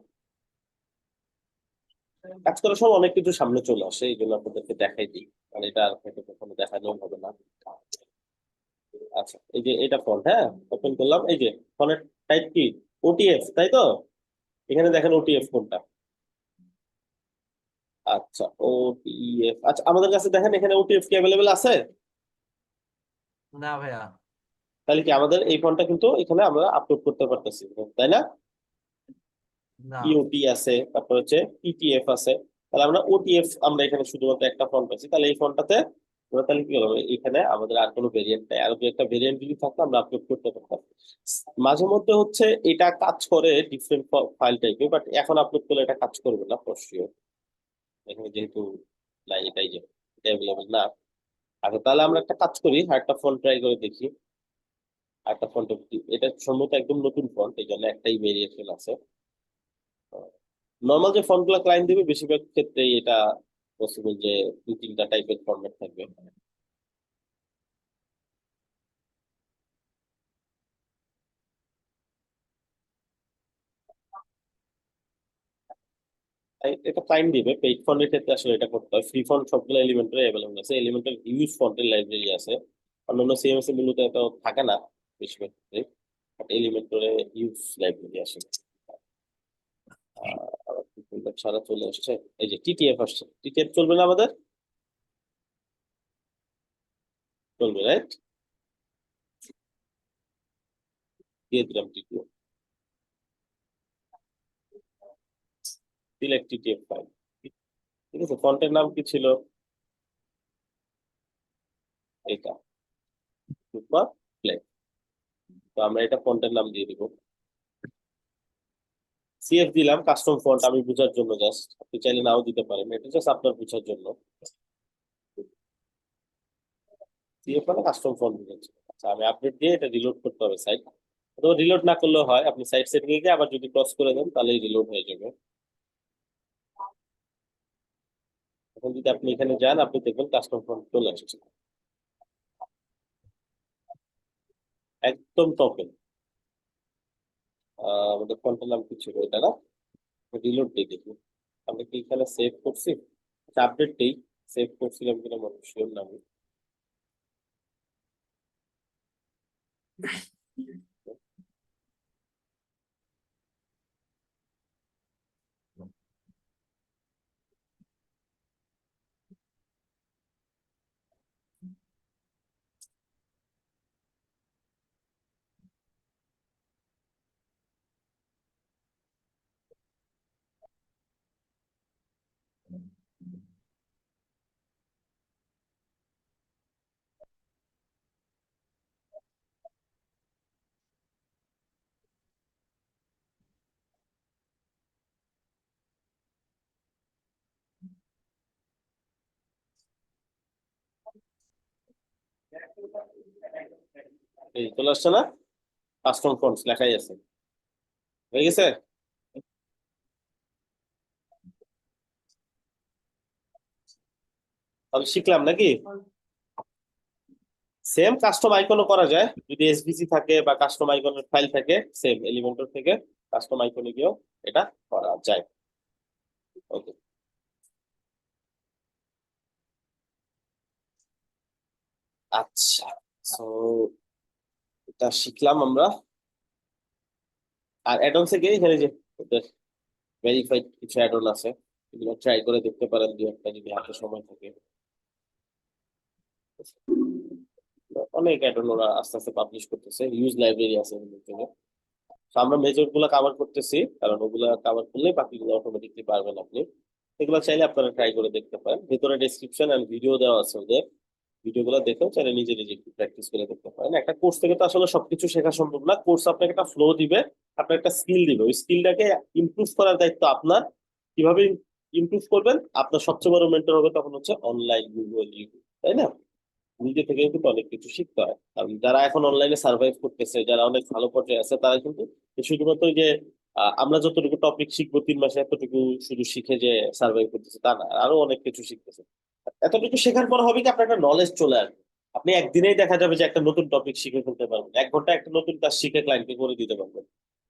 কাজ করার সময় অনেক কিছু সামনে চলে আসে, এই জন্য আপনাদেরকে দেখাই দিই, মানে এটা আর আপনাকে কখনো দেখানো হবে না। আচ্ছা, এই যে এটা ফন্ট, হ্যাঁ, ওপেন করলাম। এই যে ফন্টের টাইপ কি, ওটিএফ, তাই তো? এখানে দেখেন ওটিএফ কোনটা। আচ্ছা, ওটিএফ, আচ্ছা আমাদের কাছে দেখেন এখানে ওটিএফ কি অ্যাভেলেবেল আছে? না ভাইয়া। তাহলে কি আমাদের এই ফন্টটা কিন্তু এখানে আমরা আপলোড করতে পারতেছি, তাই না? না। ইওটি আছে, তারপর হচ্ছে পিটিএফ আছে। তাহলে আমরা ওটিএফ আমরা এখানে শুধুমাত্র একটা ফন্ট পাচ্ছি, তাহলে এই ফন্টটাতে আমরা তাহলে কি করবো, এখানে আমাদের আর কোনো ভেরিয়েন্ট নাই, আর দু একটা ভেরিয়েন্ট যদি থাকতো আমরা আপলোড করতে পারতাম। মাঝে মধ্যে হচ্ছে এটা কাজ করে ডিফারেন্ট ফাইল টাইপে, বাট এখন আপলোড করলে এটা কাজ করবে না ফর শিওর, এখানে যেহেতু নাই, এটাই যে এটা অ্যাভেলেবেল না। আচ্ছা, তাহলে আমরা একটা কাজ করি, আর একটা ফন্ট ট্রাই করে দেখি। আর একটা ফন্ট, এটা সম্ভবত একদম নতুন ফন্ট, এই জন্য একটাই ভেরিয়েশন আছে। নর্মাল যে ফন্ট গুলা ক্লায়েন্ট দিবে বেশিরভাগ ক্ষেত্রেই এটা পসিবল যে দুই তিনটা টাইপের ফরম্যাট থাকবে। তাই এটা ক্লায়েন্ট দিবে, পেইড ফন্টের ক্ষেত্রে আসলে এটা করতে হয়। ফ্রি ফন্ট সবগুলো এলিমেন্টারে অ্যাভেলেবল আছে, এলিমেন্টার ইউজ ফন্টের লাইব্রেরি আছে, অন্যান্য সিএমএস এর মূলত এটা থাকে না বেশিরভাগ ক্ষেত্রে, বাট এলিমেন্টারে ইউজ লাইব্রেরি আসে। কোনটা ছাড়া চলে আসছে, এই যে টিটিএফ আসছে, টিটিএফ চলবে না আমাদের? চলবে, রাইট? দিয়ে দিলাম টিটিএফ, সিলেক্ট টিটিএফ ফাইল। ঠিক আছে, ফন্টের নাম কি ছিল? এটা সুপার প্লেন। তো আমরা এটা ফন্টের নাম দিয়ে দিব, সিএফ দিলাম, কাস্টম ফন্ট, আমি বোঝার জন্য জাস্ট, আপনি চাইলে নাও দিতে পারেন, এটা জাস্ট আপনার বোঝার জন্য। সিএফ মানে কাস্টম ফন্ট বুঝাচ্ছি। আচ্ছা, আমি আপডেট দিয়ে এটা রিলোড করতে হবে সাইট, অথবা রিলোড না করলেও হয়, আপনি সাইট সেটিং এ গিয়ে আবার যদি ক্রস করে দেন তাহলেই রিলোড হয়ে যাবে। এখন যদি আপনি এখানে যান, আপনি দেখবেন কাস্টম ফন্ট চলে আসছে একদম টপে। আমাদের ফন্টের নাম কি ছিল এটা না? রিলোড দিয়ে দেখি, আমরা কি এখানে সেভ করছি? আচ্ছা, আপডেট দেই, সেভ করছিলাম কিনা মনে শিওর না আমি। এই চলে আসছে না, কাস্টম ফন্টস লেখাই আছে, হয়ে গেছে। তাহলে শিখলাম নাকি? সেম কাস্টম আইকনও করা যায়, যদি এসভিসি থাকে বা কাস্টম আইকনের ফাইল থাকে, সেম এলিমেন্টর থেকে কাস্টম আইকনে গিয়েও এটা করা যায়। ওকে, আচ্ছা, সো এটা শিখলাম আমরা। আর অ্যাডনসে গিয়ে এখানে যে ভেরিফাইড কিছু অ্যাডন আছে, এগুলো ট্রাই করে দেখতে পারেন দু একটা যদি হাতে সময় থাকে। অনেক অ্যাডন ওরা আস্তে আস্তে পাবলিশ করতেছে, ইউজ লাইব্রেরি আছে ওগুলোর থেকে। তো আমরা মেজর গুলো কাভার করতেছি, কারণ ওগুলা কাভার করলে বাকিগুলো অটোমেটিকলি পারবেন আপনি। এগুলো চাইলে আপনারা ট্রাই করে দেখতে পারেন, ভিতরে ডেসক্রিপশন এন্ড ভিডিও দেওয়া আছে ওদের, ভিডিওগুলো দেখেও চাইলে নিজে নিজে একটু প্র্যাকটিস করে দেখতে পারেন। একটা কোর্স থেকে তো আসলে সবকিছু শেখা সম্ভব না, কোর্স আপনাকে একটা ফ্লো দিবে, আপনার একটা স্কিল দিবে, ওই স্কিলটাকে ইমপ্রুভ করার দায়িত্ব আপনার। কিভাবে ইমপ্রুভ করবেন, আপনার সবচেয়ে বড় মেন্টর হবে তখন হচ্ছে অনলাইন, গুগল, ইউটিউব, তাই না? নিজে থেকে কিন্তু অনেক কিছু শিখতে হয়। কারণ যারা এখন অনলাইনে সার্ভাইভ করতেছে, যারা অনেক ভালো পর্যায়ে আছে, তারা কিন্তু শুধুমাত্র ওই যে আমরা যতটুকু টপিক শিখবো 3 মাসে এতটুকু শুধু শিখে যে সার্ভাইভ করতেছে তা না, আরো অনেক কিছু শিখতেছে। এতটুকু শেখার পর হবে কি আপনার একটা নলেজ চলে আসবে। আপনি একদিনেই দেখা যাবে যে একটা নতুন টপিক শিখে ফেলতে পারবেন, 1 ঘন্টা একটা নতুন কাজ শিখে ক্লায়েন্টকে করে দিতে পারবেন।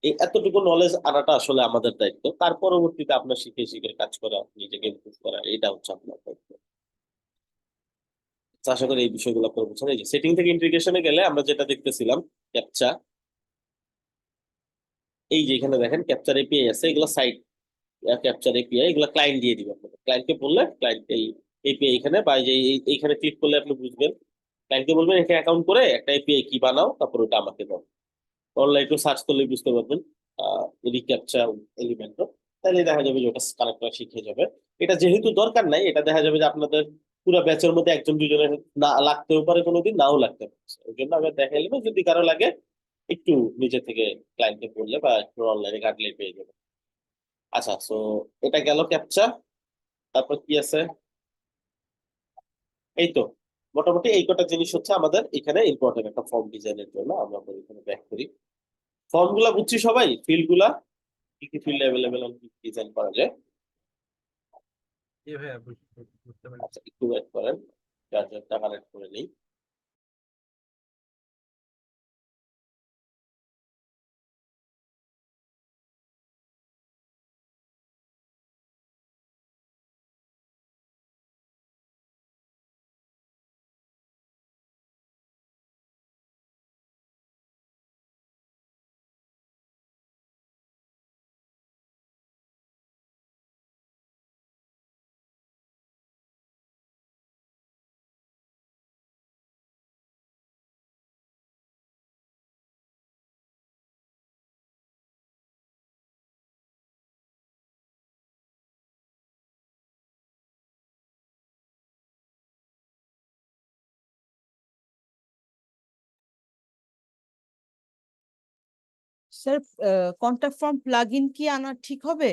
এই এতটুকু নলেজ আনাটা আসলে আমাদের দায়িত্ব, তার পরবর্তীতে আপনার শিখে শিখে কাজ করা, নিজেকে ইমপ্রুভ করা, এটা হচ্ছে আপনার দায়িত্ব। তো আশা করি এই বিষয়গুলো আপনারা বুঝছেন। এই যে সেটিং থেকে ইন্টিগ্রেশনে গেলে আমরা যেটা দেখতেছিলাম, ক্যাপচা, এই যে এখানে দেখেন ক্যাপচার এপিআই আছে, এগুলো সাইট ক্যাপচার এপিআই, এগুলো ক্লায়েন্ট দিয়ে দিবে আপনাকে। ক্লায়েন্টকে বললে ক্লায়েন্ট এই এপিআই এখানে বা এই যে এইখানে ক্লিক করলে আপনি বুঝবেন। ক্লায়েন্টকে বলবেন এখানে অ্যাকাউন্ট করে একটা এপিআই কি বানাও, তারপর ওটা আমাকে দাও। অনলাইন একটু সার্চ করলে বুঝতে পারবেন রিক্যাপচা এলিমেন্ট, তাহলে দেখা যাবে যে ওটা কানেক্ট করা শিখে যাবে। এটা যেহেতু দরকার নাই, এটা দেখা যাবে যে আপনাদের পুরো ব্যাচের মধ্যে একজন দুজনের না লাগতেও পারে, কোনোদিন নাও লাগতে পারে। ওই জন্য আমি দেখাইলাম, যদি কারো লাগে একটু নিজে থেকে ক্লায়েন্টকে বললে বা একটু অনলাইনে ঘাটলে পেয়ে যাবে। আচ্ছা, সো এটা গেল ক্যাপচা। তারপর কি আছে, এই তো মোটামুটি এই কটা জিনিস হচ্ছে আমাদের এখানে ইম্পর্টেন্ট একটা ফর্ম ডিজাইনের জন্য। আমরা এখানে ব্যাক করি, ফর্ম গুলা বুঝছি সবাই, ফিল্ড গুলা কি কি ফিল্ড অ্যাভেলেবেল, কি ডিজাইন করা যায়। জি ভাইয়া, বুঝতে পেরেছি। আচ্ছা, একটু ওয়েট করেন, চার্জারটা কানেক্ট করে নিই। স্যার, কন্ট্যাক্ট ফর্ম প্লাগইন কি আনা ঠিক হবে?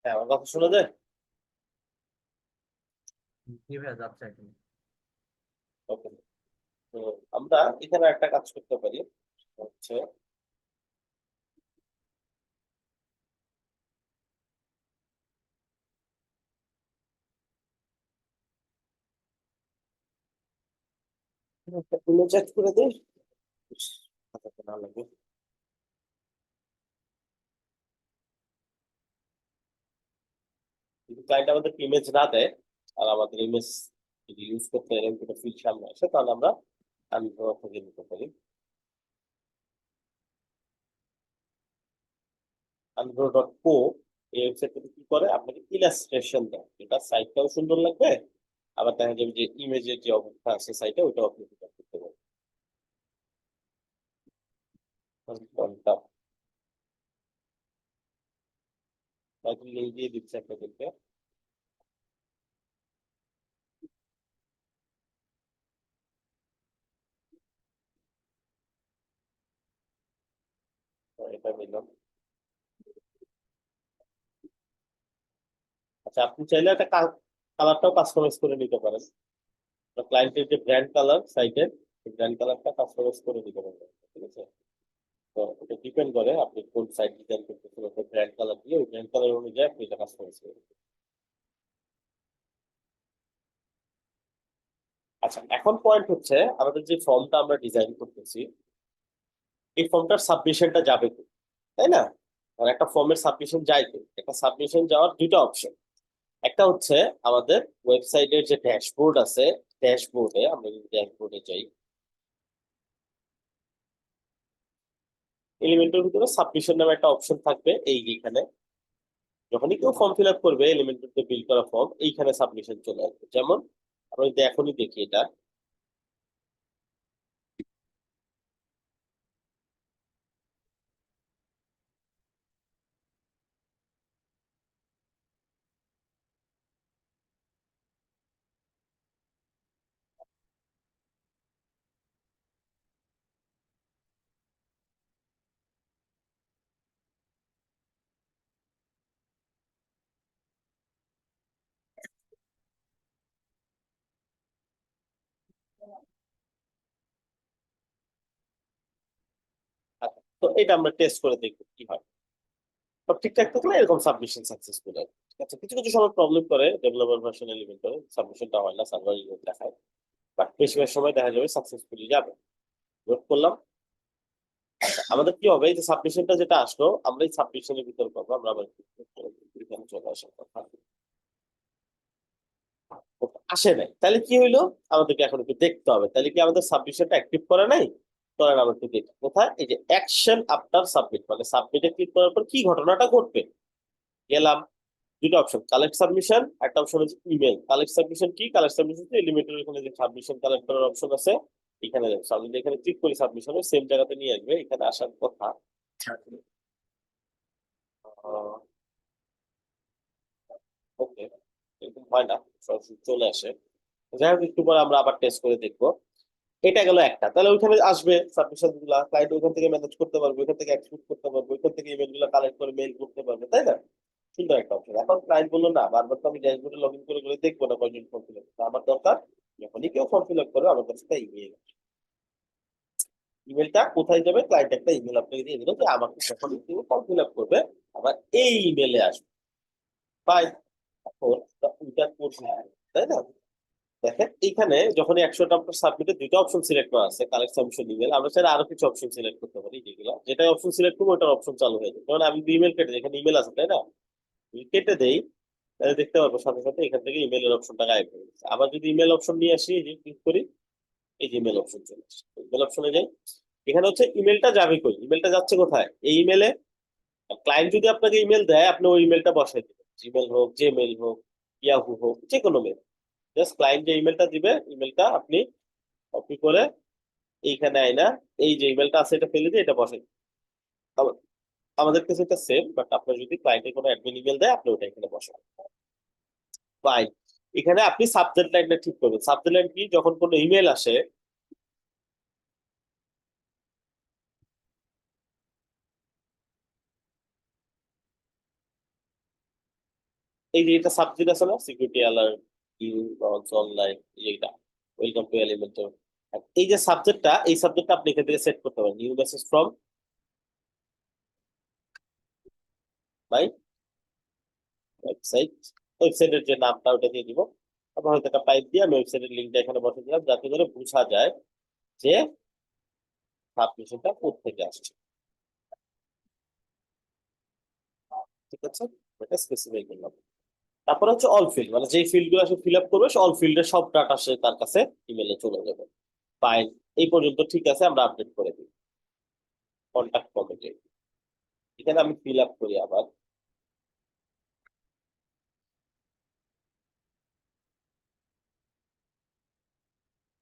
হ্যাঁ, আমার কথা শোনা যায়? জি ভাইয়া, যাচ্ছে এখন। ওকে, তো আমরা এখানে একটা কাজ করতে পারি, হচ্ছে একটা ইমেজ অ্যাড করে দিই, হাতে না লাগে। যদি ক্লায়েন্ট আমাদের ইমেজ না দেয় আর আমাদের ইমেজ যদি ইউজ করতে এরকম কোনো ফিল্ড সামনে আসে, তাহলে আমরা আনড্র থেকে নিতে পারি। আনড্র.কো এই ওয়েবসাইটটা কি করে, আপনাকে ইলাস্ট্রেশন দেয়, এটা সাইটটাও সুন্দর লাগবে, আবার দেখা যাবে যে ইমেজের যে অবস্থা আছে সাইটে ওইটাও আপনি করতে পারবেন। কন্টাক্ট লিঙ্ক দিয়ে দিচ্ছে আপনাদেরকে। এটা নিলাম। আচ্ছা, আপনি চাইলে একটা কালারটাও কাস্টমাইজ করে নিতে পারেন। ক্লায়েন্টের যে ব্র্যান্ড কালার সাইটের, ব্র্যান্ড কালারটা কাস্টমাইজ করে নিতে পারবেন, ঠিক আছে? তো এটা ডিপেন্ড করে আপনি কোন সাইট ডিজাইন করতেছেন, ওটা ব্র্যান্ড কালার দিয়ে ওই ব্র্যান্ড কালার অনুযায়ী আপনি এটা কাস্টমাইজ করবেন। আচ্ছা, এখন পয়েন্ট হচ্ছে আমাদের যে ফর্মটা আমরা ডিজাইন করতেছি, এই ফর্মটার সাবমিশনটা যাবে তো, তাই না? আর একটা ফর্মের সাবমিশন যায় তো, একটা সাবমিশন যাওয়ার দুইটা অপশন। একটা হচ্ছে আমাদের ওয়েবসাইটের যে ড্যাশবোর্ড আছে, ড্যাশবোর্ডে আমরা যদি ড্যাশবোর্ডে যাই, এলিমেন্টের ভিতরে সাবমিশন নামে একটা অপশন থাকবে। এইখানে যখনই কেউ ফর্ম ফিল আপ করবে, এলিমেন্টের যে বিল করা ফর্ম, এইখানে সাবমিশন চলে আসবে। যেমন আমরা যদি এখনই দেখি এটা, আচ্ছা, তো এটা আমরা টেস্ট করে দেখবো কি হয়। সব ঠিকঠাক থাকলে এরকম সাবমিশন সাকসেসফুল হয়। ঠিক আছে, কিছু কিছু সময় প্রবলেম করে ডেভেলপার ভার্সন এলিমেন্টে, সাবমিশনটা হয় না, সার্ভার ইরর দেখায়, বাট বেশিরভাগ সময় দেখা যাবে সাকসেসফুলি যাবে। লোড করলাম। আচ্ছা, আমাদের কি হবে, এই যে সাবমিশনটা যেটা আসলো, আমরা এই সাবমিশনের ভিতর পাবো, আমরা আবার এখানে চলে আসার কথা। আসে নাই, তাহলে কি হইলো? আমাদেরকে এখন একটু দেখতে হবে, তাহলে কি আমাদের সাবমিশনটা অ্যাক্টিভ করা নাই? তখন আমরা একটু দেখি কোথায়, এই যে অ্যাকশন আফটার সাবমিট, মানে সাবমিটে ক্লিক করার পর কি ঘটনাটা ঘটবে। গেলাম, দুটো অপশন, কালেক্ট সাবমিশন, একটা অপশন হচ্ছে ইমেল। কালেক্ট সাবমিশন কি? কালেক্ট সাবমিশন এলিমেন্টের এখানে যে সাবমিশন কালেক্ট করার অপশন আছে, এখানে আমি যদি এখানে ক্লিক করি সাবমিশনে, সেম জায়গাতে নিয়ে আসবে, এখানে আসার কথা। ওকে, এরকম হয় না, সরাসরি চলে আসে। যাই হোক, একটু পরে আমরা আবার টেস্ট করে দেখবো। এটা গেল একটা, তাহলে ওইখানে আসবে সাবমিশন গুলা, ক্লায়েন্ট ওইখান থেকে ম্যানেজ করতে পারবে, ওইখান থেকে এক্সিকিউট করতে পারবে, ওইখান থেকে ইমেল গুলো কালেক্ট করে মেইল করতে পারবে, তাই না? সুন্দর একটা অপশন। এখন ক্লায়েন্ট বললো না, বারবার তো আমি ড্যাশবোর্ডে লগ ইন করে করে দেখবো না কয়জন ফর্ম ফিল আপ, আমার দরকার যখনই কেউ ফর্ম ফিল আপ করে আমার কাছে একটা ইমেল। ইমেলটা কোথায় যাবে? ক্লায়েন্ট একটা ইমেল আপনাকে দিয়ে দিল যে আমাকে যখন কেউ ফর্ম ফিল আপ করবে আমার এই ইমেলে আসবে। বাই। এখন ওইটা করছি, তাই না? দেখেন এইখানে যখন 100টা সাবমিটে দুইটা অপশন সিলেক্ট করা আছে, কালেক্ট সাবমিশন ইমেল, আমরা চাইলে আরো কিছু অপশন সিলেক্ট করতে পারি, যেগুলো যেটা অপশন সিলেক্ট করবো ওটার অপশন চালু হয়ে যাবে। যেমন আমি ইমেল কেটে দিই, এখানে ইমেল আছে তাই না, কেটে দেই, তাহলে দেখতে পারবো সাথে সাথে এখান থেকে ইমেলের অপশনটা গায়েব হয়ে গেছে। আবার যদি ইমেল অপশন নিয়ে আসি, এই যে ক্লিক করি, এই যে ইমেল অপশন চলে আসে, ইমেল অপশনে যাই, এখানে হচ্ছে ইমেলটা যাবে কই, ইমেলটা যাচ্ছে কোথায়, এই ইমেলে। ক্লায়েন্ট যদি আপনাকে ইমেল দেয়, আপনি ওই ইমেলটা বসাই দিবেন, জিমেল হোক, জিমেল হোক, ইয়াহু হোক, যে কোনো মেল। জাস্ট ক্লায়েন্ট যে ইমেলটা দিবে, ইমেলটা আপনি কপি করে এইখানে আইনা এই যে ইমেলটা আছে এটা ফেলে দিয়ে এটা বসাই দিবেন। আবার আমাদের কাছে এটা সেম, বাট আপনার যদি ক্লায়েন্টের কোনো অ্যাডমিন ইমেল দেয়, আপনি ওটা এখানে বসাবেন। ফাইন। এখানে আপনি সাবজেক্ট লাইনটা ঠিক করবেন। সাবজেক্ট লাইন কি? যখন কোনো ইমেল আসে, এই যে এটা সাবজেক্ট আছে না, সিকিউরিটি অ্যালার্ট, ইউ অনলাইন, এইটা ওয়েলকাম টু এলিমেন্টর। এই যে সাবজেক্টটা, এই সাবজেক্টটা আপনি এখান থেকে সেট করতে পারেন, new message from my website. ওয়েবসাইটের যে নামটা ওটা দিয়ে দিব। তারপর হয়তো একটা পাইপ দিয়ে আমি ওয়েবসাইটের লিঙ্কটা এখানে বসে দিলাম, যাতে করে বোঝা যায় যে সাবমিশনটা কোথেকে আসছে। ঠিক আছে, এটা স্পেসিফাই করলাম। তারপর হচ্ছে অল ফিল্ড, মানে যেই ফিল্ড গুলো সে ফিল আপ করবে, অল ফিল্ডের সব ডাটা সে তার কাছে ইমেলে চলে যাবে। ফাইন, এই পর্যন্ত ঠিক আছে, আমরা আপডেট করে দিই। কন্ট্যাক্ট ফর্মে এখানে আমি ফিল আপ করি আবার।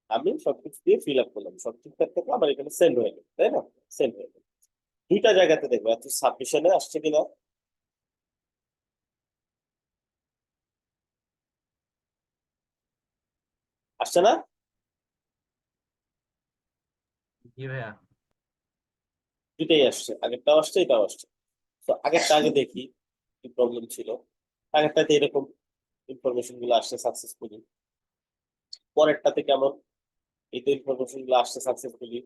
আমি সবকিছু দিয়ে ফিল আপ করলাম, সব ঠিকঠাক থাকলে আমার এখানে সেন্ড হয়ে গেল, তাই না? সেন্ড হয়ে গেল। দুইটা জায়গাতে দেখবে, এত সাবমিশনে আসছে কিনা। আসছে না? জি ভাইয়া। দুইটাই আসছে, আগেরটাও আসছে এটাও আসছে। তো আগেরটা আগে দেখি কি প্রবলেম ছিল। আগেরটাতে এরকম ইনফরমেশন গুলো আসছে সাকসেসফুলি, পরেরটাতে কেমন এই তো ইনফরমেশন গুলো আসছে সাকসেসফুলি,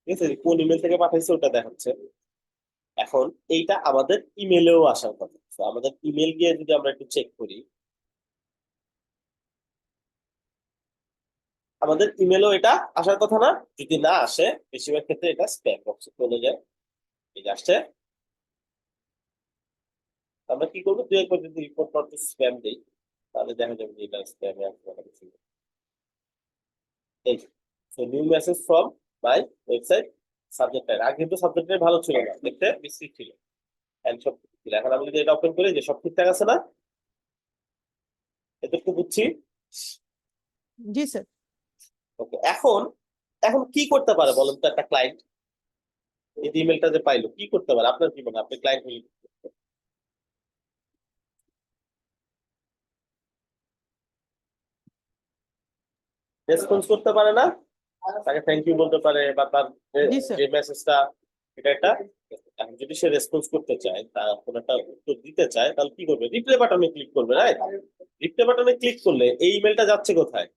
ঠিক আছে, কোন ইমেল থেকে পাঠাইছে ওটা দেখাচ্ছে। এখন এইটা আমাদের ইমেলেও আসার কথা। তো আমাদের ইমেল গিয়ে যদি আমরা একটু চেক করি, আমাদের ইমেলও এটা আসার কথা না? যদি না আসে বেশিরভাগ ক্ষেত্রে এটা স্প্যাম বক্সে চলে যায়। এই যে আসছে, আমরা কি করবো, দু একবার যদি রিপোর্ট করতে স্প্যাম দিই তাহলে দেখা যাবে যে এটা স্প্যামে আসবে। এই new message from my website subject line. আগে কিন্তু সাবজেক্ট লাইন ভালো ছিল না, দেখতে বিশ্রী ছিল, and সব ঠিক ছিল। এখন আমি যদি এটা ওপেন করি, যে সব ঠিকঠাক আছে না, এতটুকু বুঝছি। জি স্যার। ওকে, এখন এখন কি করতে পারে বলেন তো একটা ক্লায়েন্ট? এই ইমেলটা যে পাইলো কি করতে পারে, আপনার কি মনে হয়? আপনি ক্লায়েন্ট হলে রেসপন্স করতে পারে না? তাকে থ্যাংক ইউ বলতে পারে, বা তার জি স্যার। যে মেসেজটা, এটা একটা, এখন যদি সে রেসপন্স করতে চায়, তার কোনো একটা উত্তর দিতে চায়, তাহলে কি করবে? রিপ্লাই বাটনে ক্লিক করবে, রাইট? রিপ্লাই বাটনে ক্লিক করলে এই ইমেলটা যাচ্ছে কোথায়?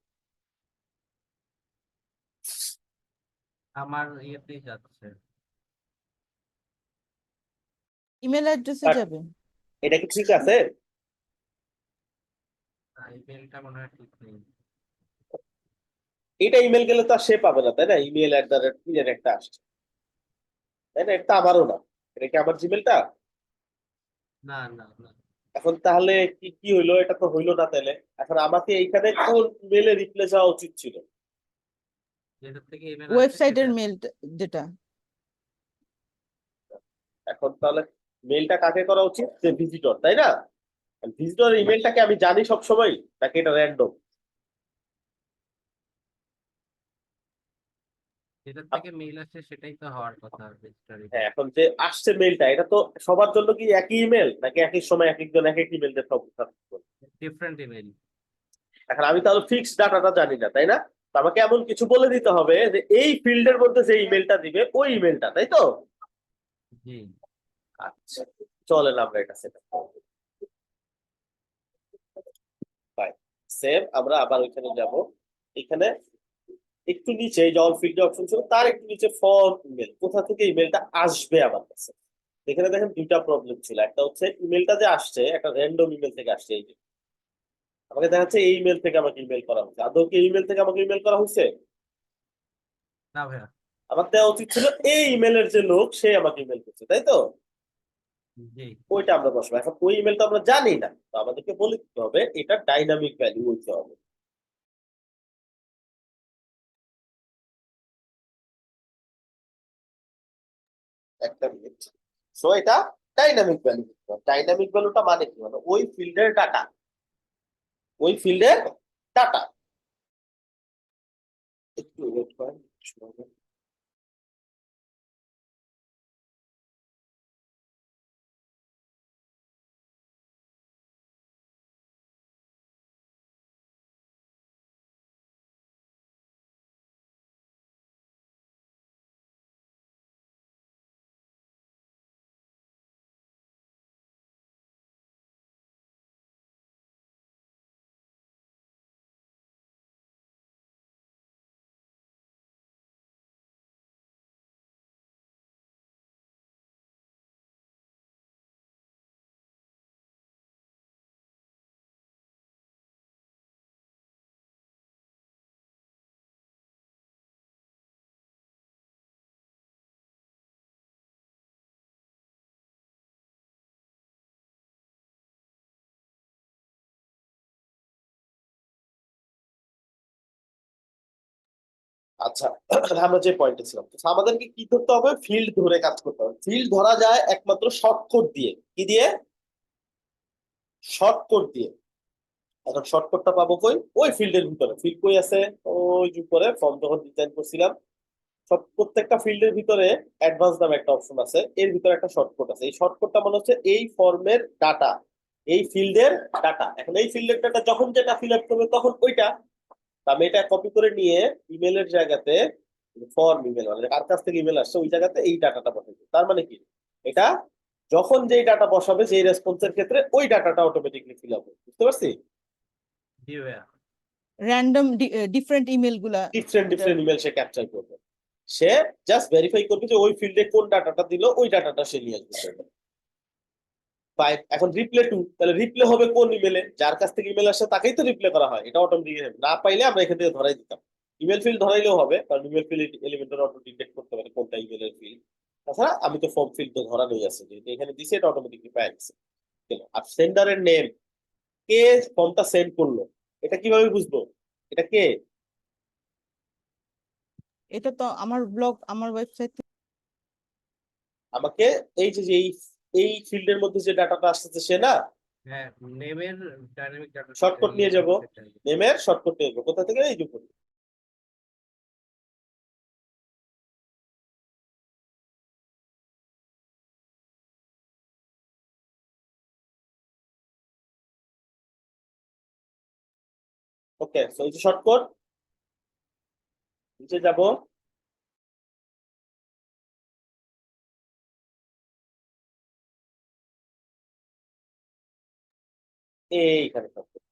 আমার ইয়েতেই যাচ্ছে। ইমেল অ্যাড্রেসে But যাবে। এটা কি ঠিক আছে? ইমেলটা মনে হয় ঠিক নেই। এটা ইমেল গেলে তো আর সে পাবে না, তাই না? ইমেল @, কি যেন একটা আসছে, তাই না? এটা আমারও না, এটা কি আমার জিমেলটা? না না না, এখন তাহলে কি কি হইলো? এটা তো হইলো না তাহলে। এখন আমাকে এইখানে কোন মেলে রিপ্লাই যাওয়া উচিত ছিল? যেটা থেকে ইমেল আসছে ওয়েবসাইটের সেটা। মেল যেটা। এখন তাহলে মেলটা কাকে করা উচিত? যে ভিজিটর, তাই না? ভিজিটর ইমেলটাকে আমি জানি সব সময়, নাকি এটা র্যান্ডম? যেটা থেকে মেইল আসছে সেটাই তো হওয়ার কথা রেজিস্টার হ্যাঁ, ইমেল। এখন যে আসছে মেলটা, এটা তো সবার জন্য কি একই ইমেল, নাকি একই সময় এক একজন এক এক ইমেল দিয়ে সব করবে? Different email. এখন আমি তাহলে ফিক্সড ডাটাটা জানি না, তাই না? তো আমাকে এমন কিছু বলে দিতে হবে যে এই ফিল্ডের মধ্যে যে ইমেলটা দিবে ওই ইমেলটা, তাই তো? জি। আচ্ছা, চলেন আমরা এটা সেট বাই সেভ। আমরা আবার ওইখানে যাব, এখানে একটু নিচে এই যে অল ফিল্ড অপশন ছিল, তার একটু নিচে ফর ইমেল, কোথা থেকে ইমেলটা আসবে আমার কাছে। এখানে দেখেন দুইটা প্রবলেম ছিল, একটা হচ্ছে ইমেলটা যে আসছে একটা র্যান্ডম ইমেল থেকে আসছে। এই যে আমাকে দেখাচ্ছে এই ইমেল থেকে আমাকে ইমেল করা হয়েছে, আদৌ কি ইমেল থেকে আমাকে ইমেল করা হয়েছে? না ভাইয়া। আমার দেওয়া উচিত ছিল এই ইমেলের যে লোক সে আমাকে ইমেল করছে, তাই তো? জি। ওইটা আমরা বসবো। এখন ওই ইমেলটা আমরা জানি না, তো আমাদেরকে বলে দিতে হবে এটা ডাইনামিক ভ্যালু হইতে হবে। একটা মিনিট। সো এটা ডাইনামিক ভ্যালু। ডাইনামিক ভ্যালুটা মানে কি? মানে ওই ফিল্ডের ডাটা, ওই ফিল্ডের ডাটা। একটু ওয়েট করেন, আচ্ছা। আমরা যে পয়েন্টে ছিলাম, তো আমাদেরকে কি করতে হবে? ফিল্ড ধরে কাজ করতে হবে। ফিল্ড ধরা যায় একমাত্র শর্টকাট দিয়ে। কি দিয়ে? শর্টকাট দিয়ে। এখন শর্টকাটটা পাবো কই? ওই ফিল্ডের ভিতরে। ফিল্ড কই আছে? ওই যে উপরে ফর্ম যখন ডিজাইন করছিলাম সব প্রত্যেকটা ফিল্ডের ভিতরে অ্যাডভান্স নামে একটা অপশন আছে, এর ভিতরে একটা শর্টকাট আছে। এই শর্টকাটটা মানে হচ্ছে এই ফর্মের ডাটা, এই ফিল্ডের ডাটা। এখন এই ফিল্ডের ডাটা যখন যেটা ফিল আপ করবে তখন ওইটা, আমি এটা কপি করে নিয়ে ইমেলের জায়গাতে, ফর্ম ইমেল মানে কার কাছ থেকে ইমেল আসছে ওই জায়গাতে এই ডাটাটা বসাবো। তার মানে কি, এটা যখন যেই ডাটা বসাবে যেই রেসপন্সের ক্ষেত্রে ওই ডাটাটা অটোমেটিকলি ফিল আপ হবে। বুঝতে পারছি? জি ভাইয়া। র্যান্ডম ডিফারেন্ট ইমেল গুলা ডিফারেন্ট ডিফারেন্ট ইমেল সে ক্যাপচার করবে, সে জাস্ট ভেরিফাই করবে যে ওই ফিল্ডে কোন ডাটাটা দিল, ওই ডাটাটা সে নিয়ে আসবে। ফাইন, এখন রিপ্লে টু, তাহলে রিপ্লে হবে কোন ইমেলে, যার কাছ থেকে ইমেল আসছে তাকেই তো রিপ্লে করা হয়, এটা অটোমেটিক। না পাইলে আমরা এখান থেকে ধরাই দিতাম, ইমেল ফিল্ড ধরাইলেও হবে, কারণ email field Elementor auto detect করতে পারে কোনটা ইমেলের ফিল্ড। তাছাড়া আমি তো ফর্ম ফিল্ড তো ধরা নেই আছে, যেহেতু এখানে দিছে এটা অটোমেটিকলি পেয়ে গেছে। আর সেন্ডারের নেম, কে ফর্মটা সেন্ড করলো, এটা কিভাবে বুঝবো এটা কে? এটা তো আমার ব্লগ, আমার ওয়েবসাইট। আমাকে এই যে এই এই ফিল্ডের মধ্যে যে ডাটাটা আসতেছে সে না, হ্যাঁ, নেমের ডাইনামিক ডাটা শর্টকাট নিয়ে যাব, নেমের শর্টকাট নিয়ে যাবো কোথা থেকে, এই যে উপরে। ওকে, সো এই যে শর্টকাট, নিচে যাব, এইখানে shortcut।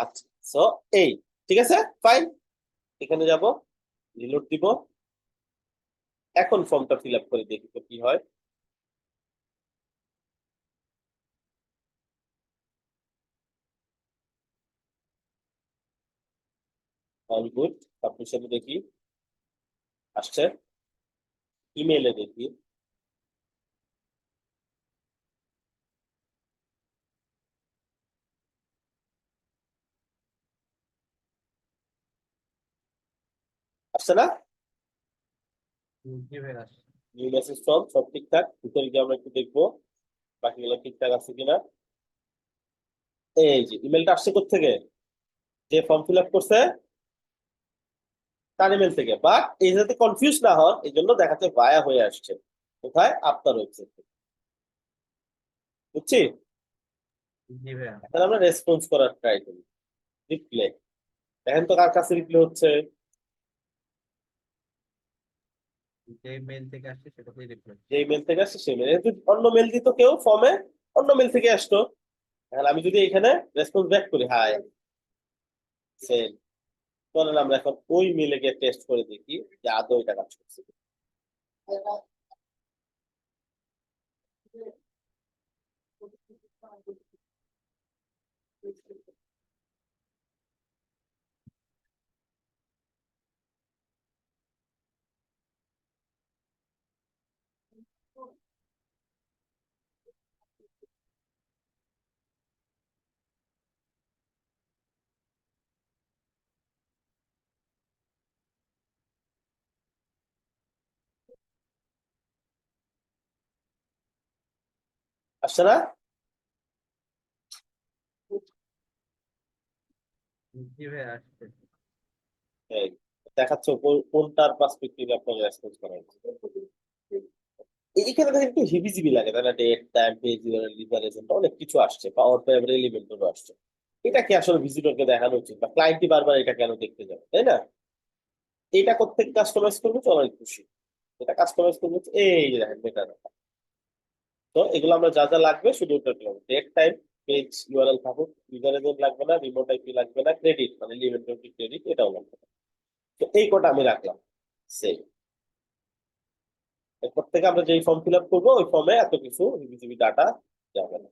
আচ্ছা, সো এই, ঠিক আছে, ফাইন। এখানে যাব, রিলোড দিব, এখন ফর্মটা ফিল আপ করে দেখি তো কি হয়। অল গুড, সাবমিশনে দেখি আসছে, ইমেইলে দেখি আসছে না, জি ভাইয়া। নিউ মেসেজ ফর্ম সব ঠিকঠাক। ভিতরে গিয়ে আমরা একটু দেখবো বাকিগুলো ঠিকঠাক আছে কিনা। এই যে ইমেলটা আসছে কোত্থেকে, যে ফর্ম ফিল আপ করছে তার ইমেল থেকে, বাট এই যাতে কনফিউজ না হন এই জন্য দেখাচ্ছে ভায়া হয়ে আসছে কোথায়, আপনার ওয়েবসাইট থেকে। বুঝছি? জি ভাইয়া। তাহলে আমরা রেসপন্স করার ট্রাই করি, রিপ্লে। দেখেন তো কার কাছে রিপ্লে হচ্ছে, যে মেল থেকে আসছে সেটাতেই রিপ্লাই। যে মেল থেকে আসছে সেই মেল। যদি অন্য মেল দিত কেউ ফর্মে, অন্য মেল থেকে আসতো। তাহলে আমি যদি এখানে রেসপন্স ব্যাক করি হাই সেন্ড, তাহলে আমরা এখন ওই মেলে গিয়ে টেস্ট করে দেখি যে আদৌ এটা কাজ করছে কিনা। আসছে না? জি ভাইয়া আসছে। এই দেখাচ্ছে কোনটার পার্সপেক্টিভে আপনার রেসপন্স করা হচ্ছে। এইখানে দেখেন একটু হিবিজিবি লাগে, তাই না? ডেট, টাইম, পেজ, লিভার এজেন্ট অনেক কিছু আসছে, পাওয়ার পয়েন্ট এলিমেন্টও আসছে। এটা কি আসলে ভিজিটরকে দেখানো উচিত, বা ক্লায়েন্টই বারবার এটা কেন দেখতে যাবে, তাই না? এটা কোত্থেকে কাস্টমাইজ করবো, চলো অনেক খুশি। এটা কাস্টমাইজ করবো এই যে দেখেন বেটার। তো এগুলো আমরা যা যা লাগবে শুধু ওটা দিলাম, ডেট, টাইম, পেজ ইউআরএল থাকুক, ইউজার এজেন্ট লাগবে না, রিমোট আইপি লাগবে না, ক্রেডিট মানে লিমিট ক্রেডিট এটাও লাগবে না। তো এই কোটা আমি রাখলাম সেম। এরপর থেকে আমরা যেই ফর্ম ফিল আপ করবো ওই ফর্মে এত কিছু হিবিজিবি ডাটা যাবে না।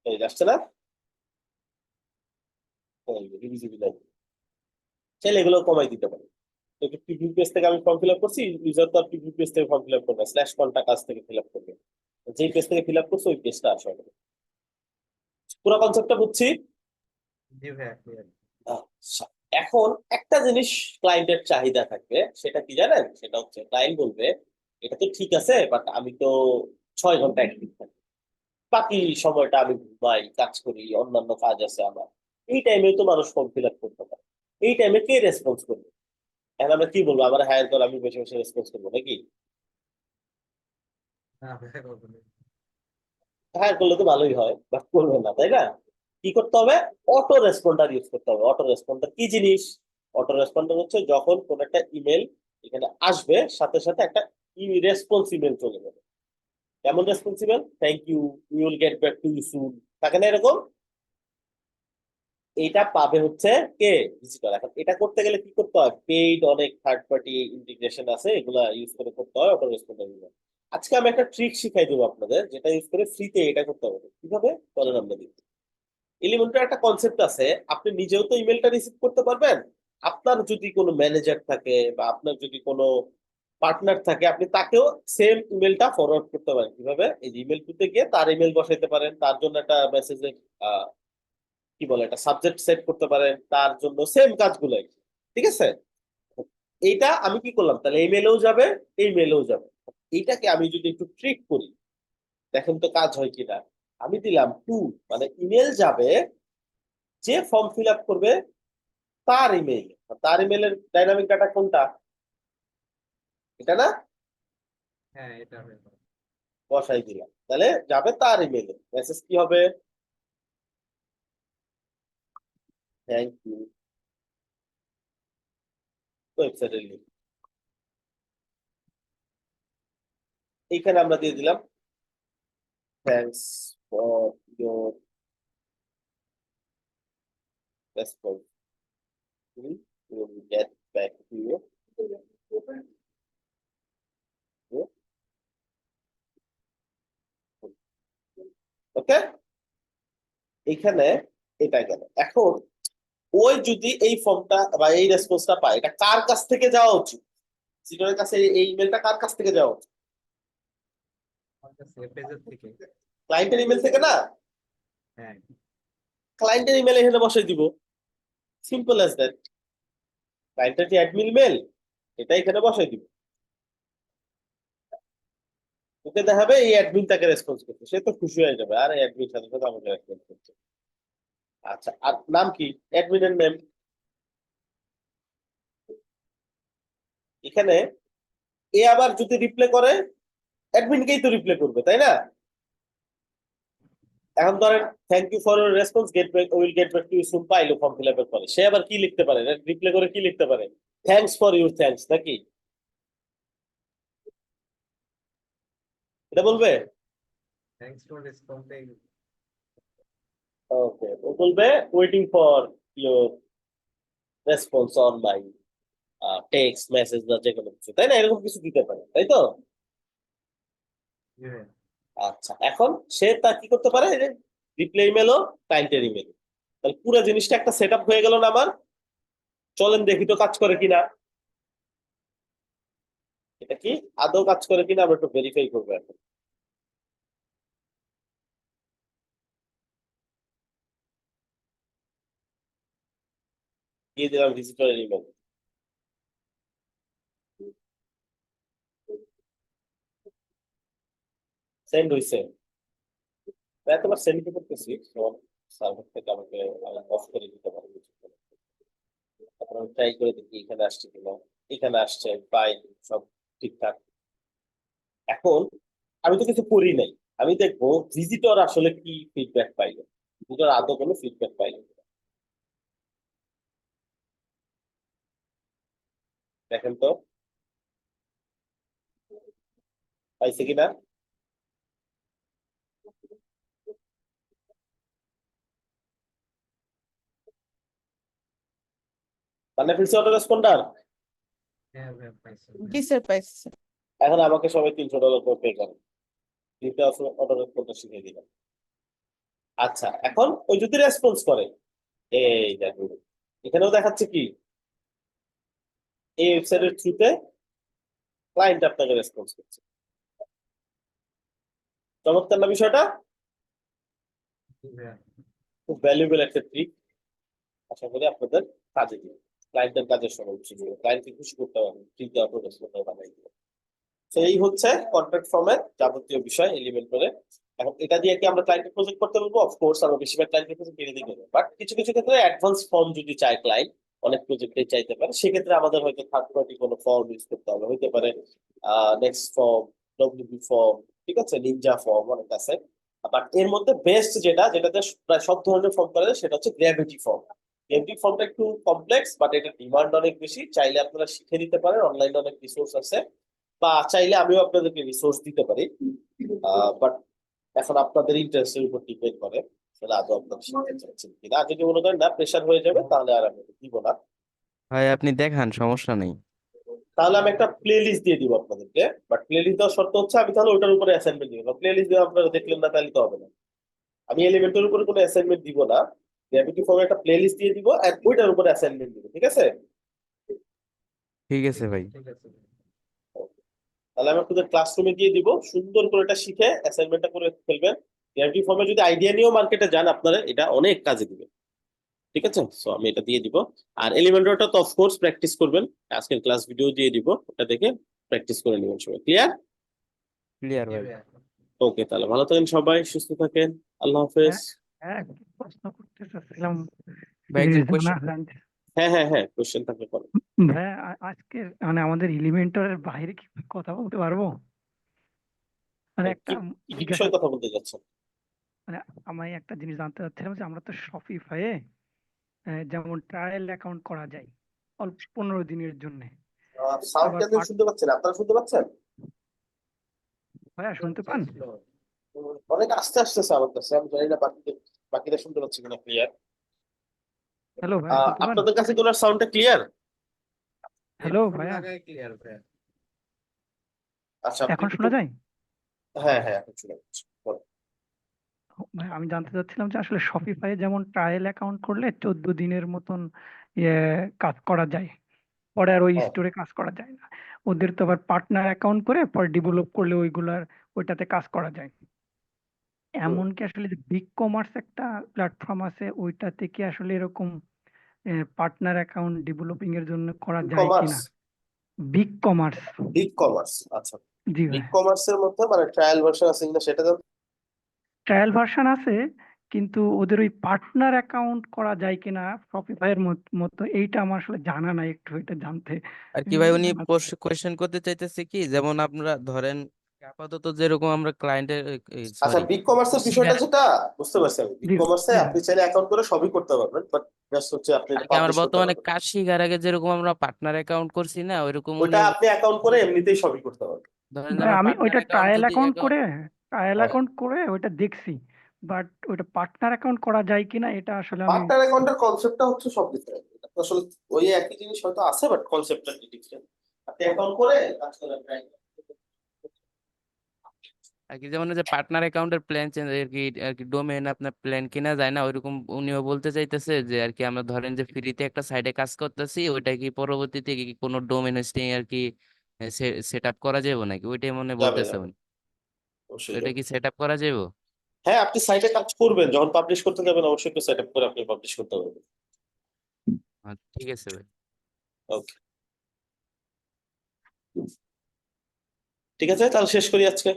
এই আসছে না, হিবিজিবি নাই, চাইলে এগুলো কমাই দিতে পারি। প্রিভিউ পেজ থেকে আমি ফর্ম ফিল আপ করছি, ইউজার তো প্রিভিউ পেজ থেকে ফর্ম ফিল আপ করবে, স্ল্যাশ কন্টাক্ট কাজ থেকে ফিল আপ করবে, যেই পেজ থেকে ফিল আপ করছে ওই পেজটা আসবে। পুরো কনসেপ্টটা বুঝছি। জি ভাইয়া clear। আচ্ছা, এখন একটা জিনিস ক্লায়েন্টের চাহিদা থাকবে, সেটা কি জানেন? সেটা হচ্ছে ক্লায়েন্ট বলবে এটা তো ঠিক আছে, বাট আমি তো 6 ঘন্টা অ্যাক্টিভ থাকি, বাকি সময়টা আমি ঘুমাই, কাজ করি, অন্যান্য কাজ আছে আমার, এই টাইমে তো মানুষ ফর্ম ফিল আপ করতে পারে, এই টাইমে কে রেসপন্স করবে? এখন আমরা কি বলবো? আমার হায়ার করে আমি বসে বসে রেসপন্স করবো নাকি? না ভাইয়া করবো না। হায়ার করলে তো ভালোই হয়, বাট করবে না, তাই না? কি করতে হবে? অটো রেসপন্ডার ইউজ করতে হবে। অটো রেসপন্ডার কি জিনিস? অটো রেসপন্ডার হচ্ছে যখন কোন একটা ইমেল এখানে আসবে, সাথে সাথে একটা রেসপন্স ইমেল চলে যাবে। কেমন response email? Thank you, we will get back to you soon, থাকে না এরকম? এটা পাবে হচ্ছে কে? ভিজিটর। এখন এটা করতে গেলে কি করতে হয়? পেইড অনেক থার্ড পার্টি ইন্টিগ্রেশন আছে, এগুলা ইউজ করে করতে হয় অটো রেসপন্ডার। আজকে আমি একটা ট্রিক শিখাই দেবো আপনাদের, যেটা ইউজ করে ফ্রিতে এটা করতে হবে। কিভাবে বলেন? আমরা দিই এলিমেন্টের একটা কনসেপ্ট আছে, আপনি নিজেও তো ইমেলটা রিসিভ করতে পারবেন, আপনার যদি কোনো ম্যানেজার থাকে বা আপনার যদি কোনো পার্টনার থাকে, আপনি তাকেও সেম ইমেলটা ফরওয়ার্ড করতে পারেন। কিভাবে? এই ইমেল টুতে গিয়ে তার ইমেল বসাইতে পারেন, তার জন্য একটা মেসেজের কি বলে একটা সাবজেক্ট সেট করতে পারেন, তার জন্য সেম কাজগুলোই। ঠিক আছে? এইটা আমি কি করলাম, তাহলে এই মেলেও যাবে, এই মেলেও যাবে। এইটাকে আমি যদি একটু ট্রিক করি, দেখেন তো কাজ হয় কিনা। আমি দিলাম টু, মানে ইমেল যাবে, যে ফর্ম ফিল আপ করবে তার ইমেইল। তার ইমেইলের ডাইনামিক ডাটা কোনটা? এটা না? হ্যাঁ এটা ভাইয়া। বসাই দিলাম, তাহলে যাবে তার ইমেইলে। মেসেজ কি হবে? থ্যাংক ইউ, ওয়েবসাইটের লিঙ্ক। এইখানে আমরা দিয়ে দিলাম thanks for your response, will get back to you. Okay, এইখানে এটা গেল। এখন ওই যদি এই ফর্মটা বা এই রেসপন্সটা পায়, এটা কার কাছ থেকে যাওয়া উচিত? সিনিয়রের কাছে এই ইমেলটা কার কাছ থেকে যাওয়া উচিত? আমার কাছে পেজের থেকে। ক্লায়েন্টের ইমেল থেকে না? হ্যাঁ ক্লায়েন্টের ইমেল এখানে বসাই দিব, সিম্পল অ্যাজ দ্যাট। ক্লায়েন্টের যে অ্যাডমিন মেল, এটা এখানে বসাই দিব, ওকে দেখাবে এই অ্যাডমিন তাকে রেসপন্স করতে, সে তো খুশি হয়ে যাবে, আর অ্যাডমিন সাথে সাথে আমাকে রেসপন্স করছে। আচ্ছা, আর নাম কি? অ্যাডমিনের নেম। এখানে এ আবার যদি রিপ্লে করে, অ্যাডমিনকেই তো রিপ্লে করবে, তাই না? এখন ধরেন thank you for your response, get back, will get back to you soon পাইলো ফর্ম ফিল আপের পরে, সে আবার কি লিখতে পারে? রিপ্লে করে কি লিখতে পারে? থ্যাংকস ফর ইউর থ্যাংকস, নাকি? এটা বলবে? Thanks for responding. ওকে, ও বলবে waiting for your response on my text message বা যে কোনো কিছু, তাই না? এরকম কিছু দিতে পারে, তাই তো? জি ভাইয়া। আচ্ছা, এখন সে তা কি করতে পারে? রিপ্লে ইমেলও, ক্লায়েন্টের ইমেল, তাহলে পুরো জিনিসটা একটা সেট আপ হয়ে গেল না আমার? চলেন দেখি তো কাজ করে কিনা। এটা কি আদৌ কাজ করে কিনা আমরা একটু ভেরিফাই করবো এখন। দিয়ে দিলাম ভিজিটরের ইমেল, সেন্ড হয়েছে। এতবার সেন্ড করতেছি, সার্ভার থেকে আমাকে অফ করে দিতে পারে কিছুক্ষণ। তারপর আমি ট্রাই করে দেখি এখানে আসছে কিনা। এখানে আসছে, ফাইল সব ঠিকঠাক। এখন আমি তো কিছু করি নাই, আমি দেখবো ভিজিটর আসলে কি ফিডব্যাক পাইলো, ভিজিটর আদৌ কোনো ফিডব্যাক পাইলো কিনা। দেখেন তো পাইছে কিনা। মানে ফিরছে অটো রেসপন্ডার। হ্যাঁ ভাইয়া পাইছি। জি স্যার, পাইছি স্যার। এখন আমাকে সবাই $300 করে পে করে দিতে, অটো রেসপন্ডার শিখিয়ে দিলাম। আচ্ছা, এখন ওই যদি রেসপন্স করে, এই দেখো এখানেও দেখাচ্ছে কি এই ওয়েবসাইটের থ্রুতে ক্লায়েন্ট আপনাকে রেসপন্স করছে। চমৎকার না বিষয়টা? খুব ভ্যালুয়েবল একটা ট্রিক, আশা করি আপনাদের কাজে দিবে, ক্লায়েন্টের কাজের সময় খুশি দিবে, ক্লায়েন্টকে খুশি করতে পারবেন, ট্রিক দেওয়ার পর বানাই দিবে। তো এই হচ্ছে কন্ট্রাক্ট ফর্মের যাবতীয় বিষয় এলিমেন্ট করে। এখন এটা দিয়ে কি আমরা ক্লায়েন্টকে প্রজেক্ট করতে পারবো? অফকোর্স আমরা বেশিরভাগ ক্লায়েন্টকে প্রজেক্ট কিনে দিয়ে করবো, বাট কিছু কিছু ক্ষেত্রে অ্যাডভান্স ফর্ম যদি চায় ক্লায়েন্ট, অনেক প্রজেক্টে চাইতে পারে, সেক্ষেত্রে আমাদের হয়তো থার্ড পার্টি কোনো ফর্ম ইউজ করতে হবে, হইতে পারে নেক্সট ফর্ম, ডব্লিউপি ফর্ম, ঠিক আছে, নিনজা ফর্ম অনেক আছে। বাট এর মধ্যে বেস্ট যেটাতে প্রায় সব ধরনের ফর্ম করা যায় সেটা হচ্ছে গ্র্যাভিটি ফর্ম। গ্র্যাভিটি ফর্মটা একটু কমপ্লেক্স, বাট এটা ডিমান্ড অনেক বেশি, চাইলে আপনারা শিখে নিতে পারেন, অনলাইনে অনেক রিসোর্স আছে, বা চাইলে আমিও আপনাদেরকে রিসোর্স দিতে পারি। বাট এখন আপনাদের ইন্টারেস্টের উপর ডিপেন্ড করে সেটা আদৌ আপনারা শিখতে চাচ্ছেন কিনা। আর যদি মনে করেন না প্রেশার হয়ে যাবে, তাহলে আর আমি দিব না। ভাই আপনি দেখান, সমস্যা নেই। তাহলে আমি একটা প্লে লিস্ট দিয়ে দিব আপনাদেরকে, বাট প্লে লিস্ট দেওয়ার শর্ত হচ্ছে আমি তাহলে ওটার উপরে অ্যাসাইনমেন্ট দিব। প্লে লিস্ট দিয়ে আপনারা দেখলেন না তাহলে তো হবে না। আমি এলিমেন্টের উপরে কোনো অ্যাসাইনমেন্ট দিব না, গ্র্যাভিটি ফর্মে একটা প্লে লিস্ট দিয়ে দিব আর ওইটার উপরে অ্যাসাইনমেন্ট দিব, ঠিক আছে? ঠিক আছে ভাই। তাহলে আমি আপনাদের ক্লাসরুমে দিয়ে দিব, সুন্দর করে এটা শিখে অ্যাসাইনমেন্টটা করে ফেলবেন। গ্র্যাভিটি ফর্মে যদি আইডিয়া নিয়েও মার্কেটে যান আপনারা, এটা অনেক কাজে দিবে, ঠিক আছে? সো আমি এটা দিয়ে দিব। আর এলিমেন্টরটা তো অফকোর্স প্র্যাকটিস করবেন, আজকের ক্লাস ভিডিও দিয়ে দিব, ওটা দেখে প্র্যাকটিস করে নেবেন সবাই। ক্লিয়ার? ক্লিয়ার ভাই। ওকে, তাহলে ভালো থাকেন সবাই, সুস্থ থাকেন, আল্লাহ হাফেজ। হ্যাঁ, প্রশ্ন করতে চাচ্ছিলাম ভাই একজন না, কোয়েশ্চেন, হ্যাঁ হ্যাঁ হ্যাঁ, কোশ্চেন থাকলে করো। ভাইয়া আজকে মানে আমাদের এলিমেন্টারের বাইরে কি কথা বলতে পারবো? মানে একটা কি জিজ্ঞাসা, বিষয়ে কথা বলতে যাচ্ছেন? মানে আমি একটা জিনিস জানতে চাচ্ছিলাম যে আমরা তো শপিফাইয়ে যেমন ট্রায়াল অ্যাকাউন্ট করা যায় অল্প 15 দিনের জন্য। সাউন্ড আবার কেন শুনতে পাচ্ছেন? আপনারা শুনতে পাচ্ছেন? ভাইয়া শুনতে পান? অনেক আস্তে আস্তে সাউন্ড আছে, আমি জানি না বাকিরা শুনতে পাচ্ছি কিনা। ক্লিয়ার? হ্যালো ভাইয়া শুনতে পান? আপনাদের কাছে কোনো সাউন্ডটা ক্লিয়ার? হ্যালো ভাইয়া, ক্লিয়ার ভাইয়া। আচ্ছা, আপনি এখন একটু, শোনা যায়? হ্যাঁ হ্যাঁ এখন শুনে যাচ্ছে, বলো। ভাই আমি জানতে চাচ্ছিলাম যে আসলে শপিফাই যেমন ট্রায়াল অ্যাকাউন্ট করলে 14 দিনের মতন ইয়ে কাজ করা যায়, পরে আর ওই হ্যাঁ, স্টোরে কাজ করা যায় না। ওদের তো আবার পার্টনার অ্যাকাউন্ট করে পরে ডেভেলপ করলে ওইটাতে কাজ করা যায়। এমনকি আসলে যে বিগ কমার্স একটা প্ল্যাটফর্ম আছে, ওইটাতে কি আসলে এরকম পার্টনার অ্যাকাউন্ট ডেভেলপিং এর জন্য করা ই যায় কমার্স, কিনা? বিগ কমার্স, বিগ কমার্স, আচ্ছা। জি বিগ ভাই। কমার্সের মধ্যে মানে ট্রায়াল ভার্সন আছে কিনা সেটা জানতে। ট্রায়াল ভার্সন আছে, কিন্তু ওদের ওই পার্টনার অ্যাকাউন্ট করা যায় কিনা শপিফাই এর মতো এইটা আমার আসলে জানা নাই, একটু এটা জানতে আর কি ভাই উনি জানা। কোয়েশ্চেন করতে চাইতেছে কি, যেমন আপনারা ধরেন আপাতত যেরকম আমরা ক্লায়েন্টের, আচ্ছা, সরি, বিগ কমার্সের বিষয়টা যেটা বুঝতে পারছি আমি, বিগ জি কমার্সে জি আপনি চাইলে অ্যাকাউন্ট করে সবই করতে পারবেন, বাট জাস্ট হচ্ছে আপনি আর এটা কি আমরা পাবলিশ করতে বর্তমানে পারবেন। কাজ শিখার আগে যেরকম আমরা পার্টনার অ্যাকাউন্ট করছি না, ওইরকম ওইটা উনিও আপনি অ্যাকাউন্ট করে এমনিতেই সবই করতে পারবেন। ধরেন যে ভাই, আমার আমি পার্টনার ওইটা অ্যাকাউন্ট যদি ট্রায়াল হ্যাঁ, অ্যাকাউন্ট করে ওইটা দেখছি, বাট ওইটা পার্টনার অ্যাকাউন্ট করা যায় কিনা এটা আসলে আমি। পার্টনার অ্যাকাউন্টের কনসেপ্টটা হচ্ছে সব ডিফারেন্ট, এটা তো আসলে ওই একই জিনিস হয়তো আছে, বাট কনসেপ্টটা ডিফারেন্ট। আপনি অ্যাকাউন্ট করে কাজ করেন, try করেন। আর কি, যেমন ওই যে পার্টনার অ্যাকাউন্টের প্ল্যান চেঞ্জ আর কি ডোমেইন আপনার প্ল্যান কিনা যায় না, ওইরকম উনিও বলতে চাইতেছে যে আর কি আমরা ধরেন যে ফ্রিতে একটা সাইডে কাজ করতেছি, ওইটা কি পরবর্তীতে কি কোনো ডোমেইন হোস্টিং আর কি সেট আপ করা যাবে নাকি, ওইটাই মনে যাবে বলতেছে যাবে, উনি। তো অবশ্যই এটা যাবে। কি সেট আপ করা যাবে? হ্যাঁ, আপনি সাইটে কাজ করবেন, যখন পাবলিশ করতে যাবেন অবশ্যই একটু সেট আপ করে আপনি পাবলিশ করতে পারবেন। ঠিক আছে ভাই। ওকে, ঠিক আছে, তাহলে শেষ করি আজকে।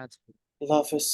আচ্ছা। আল্লাহ হাফেজ।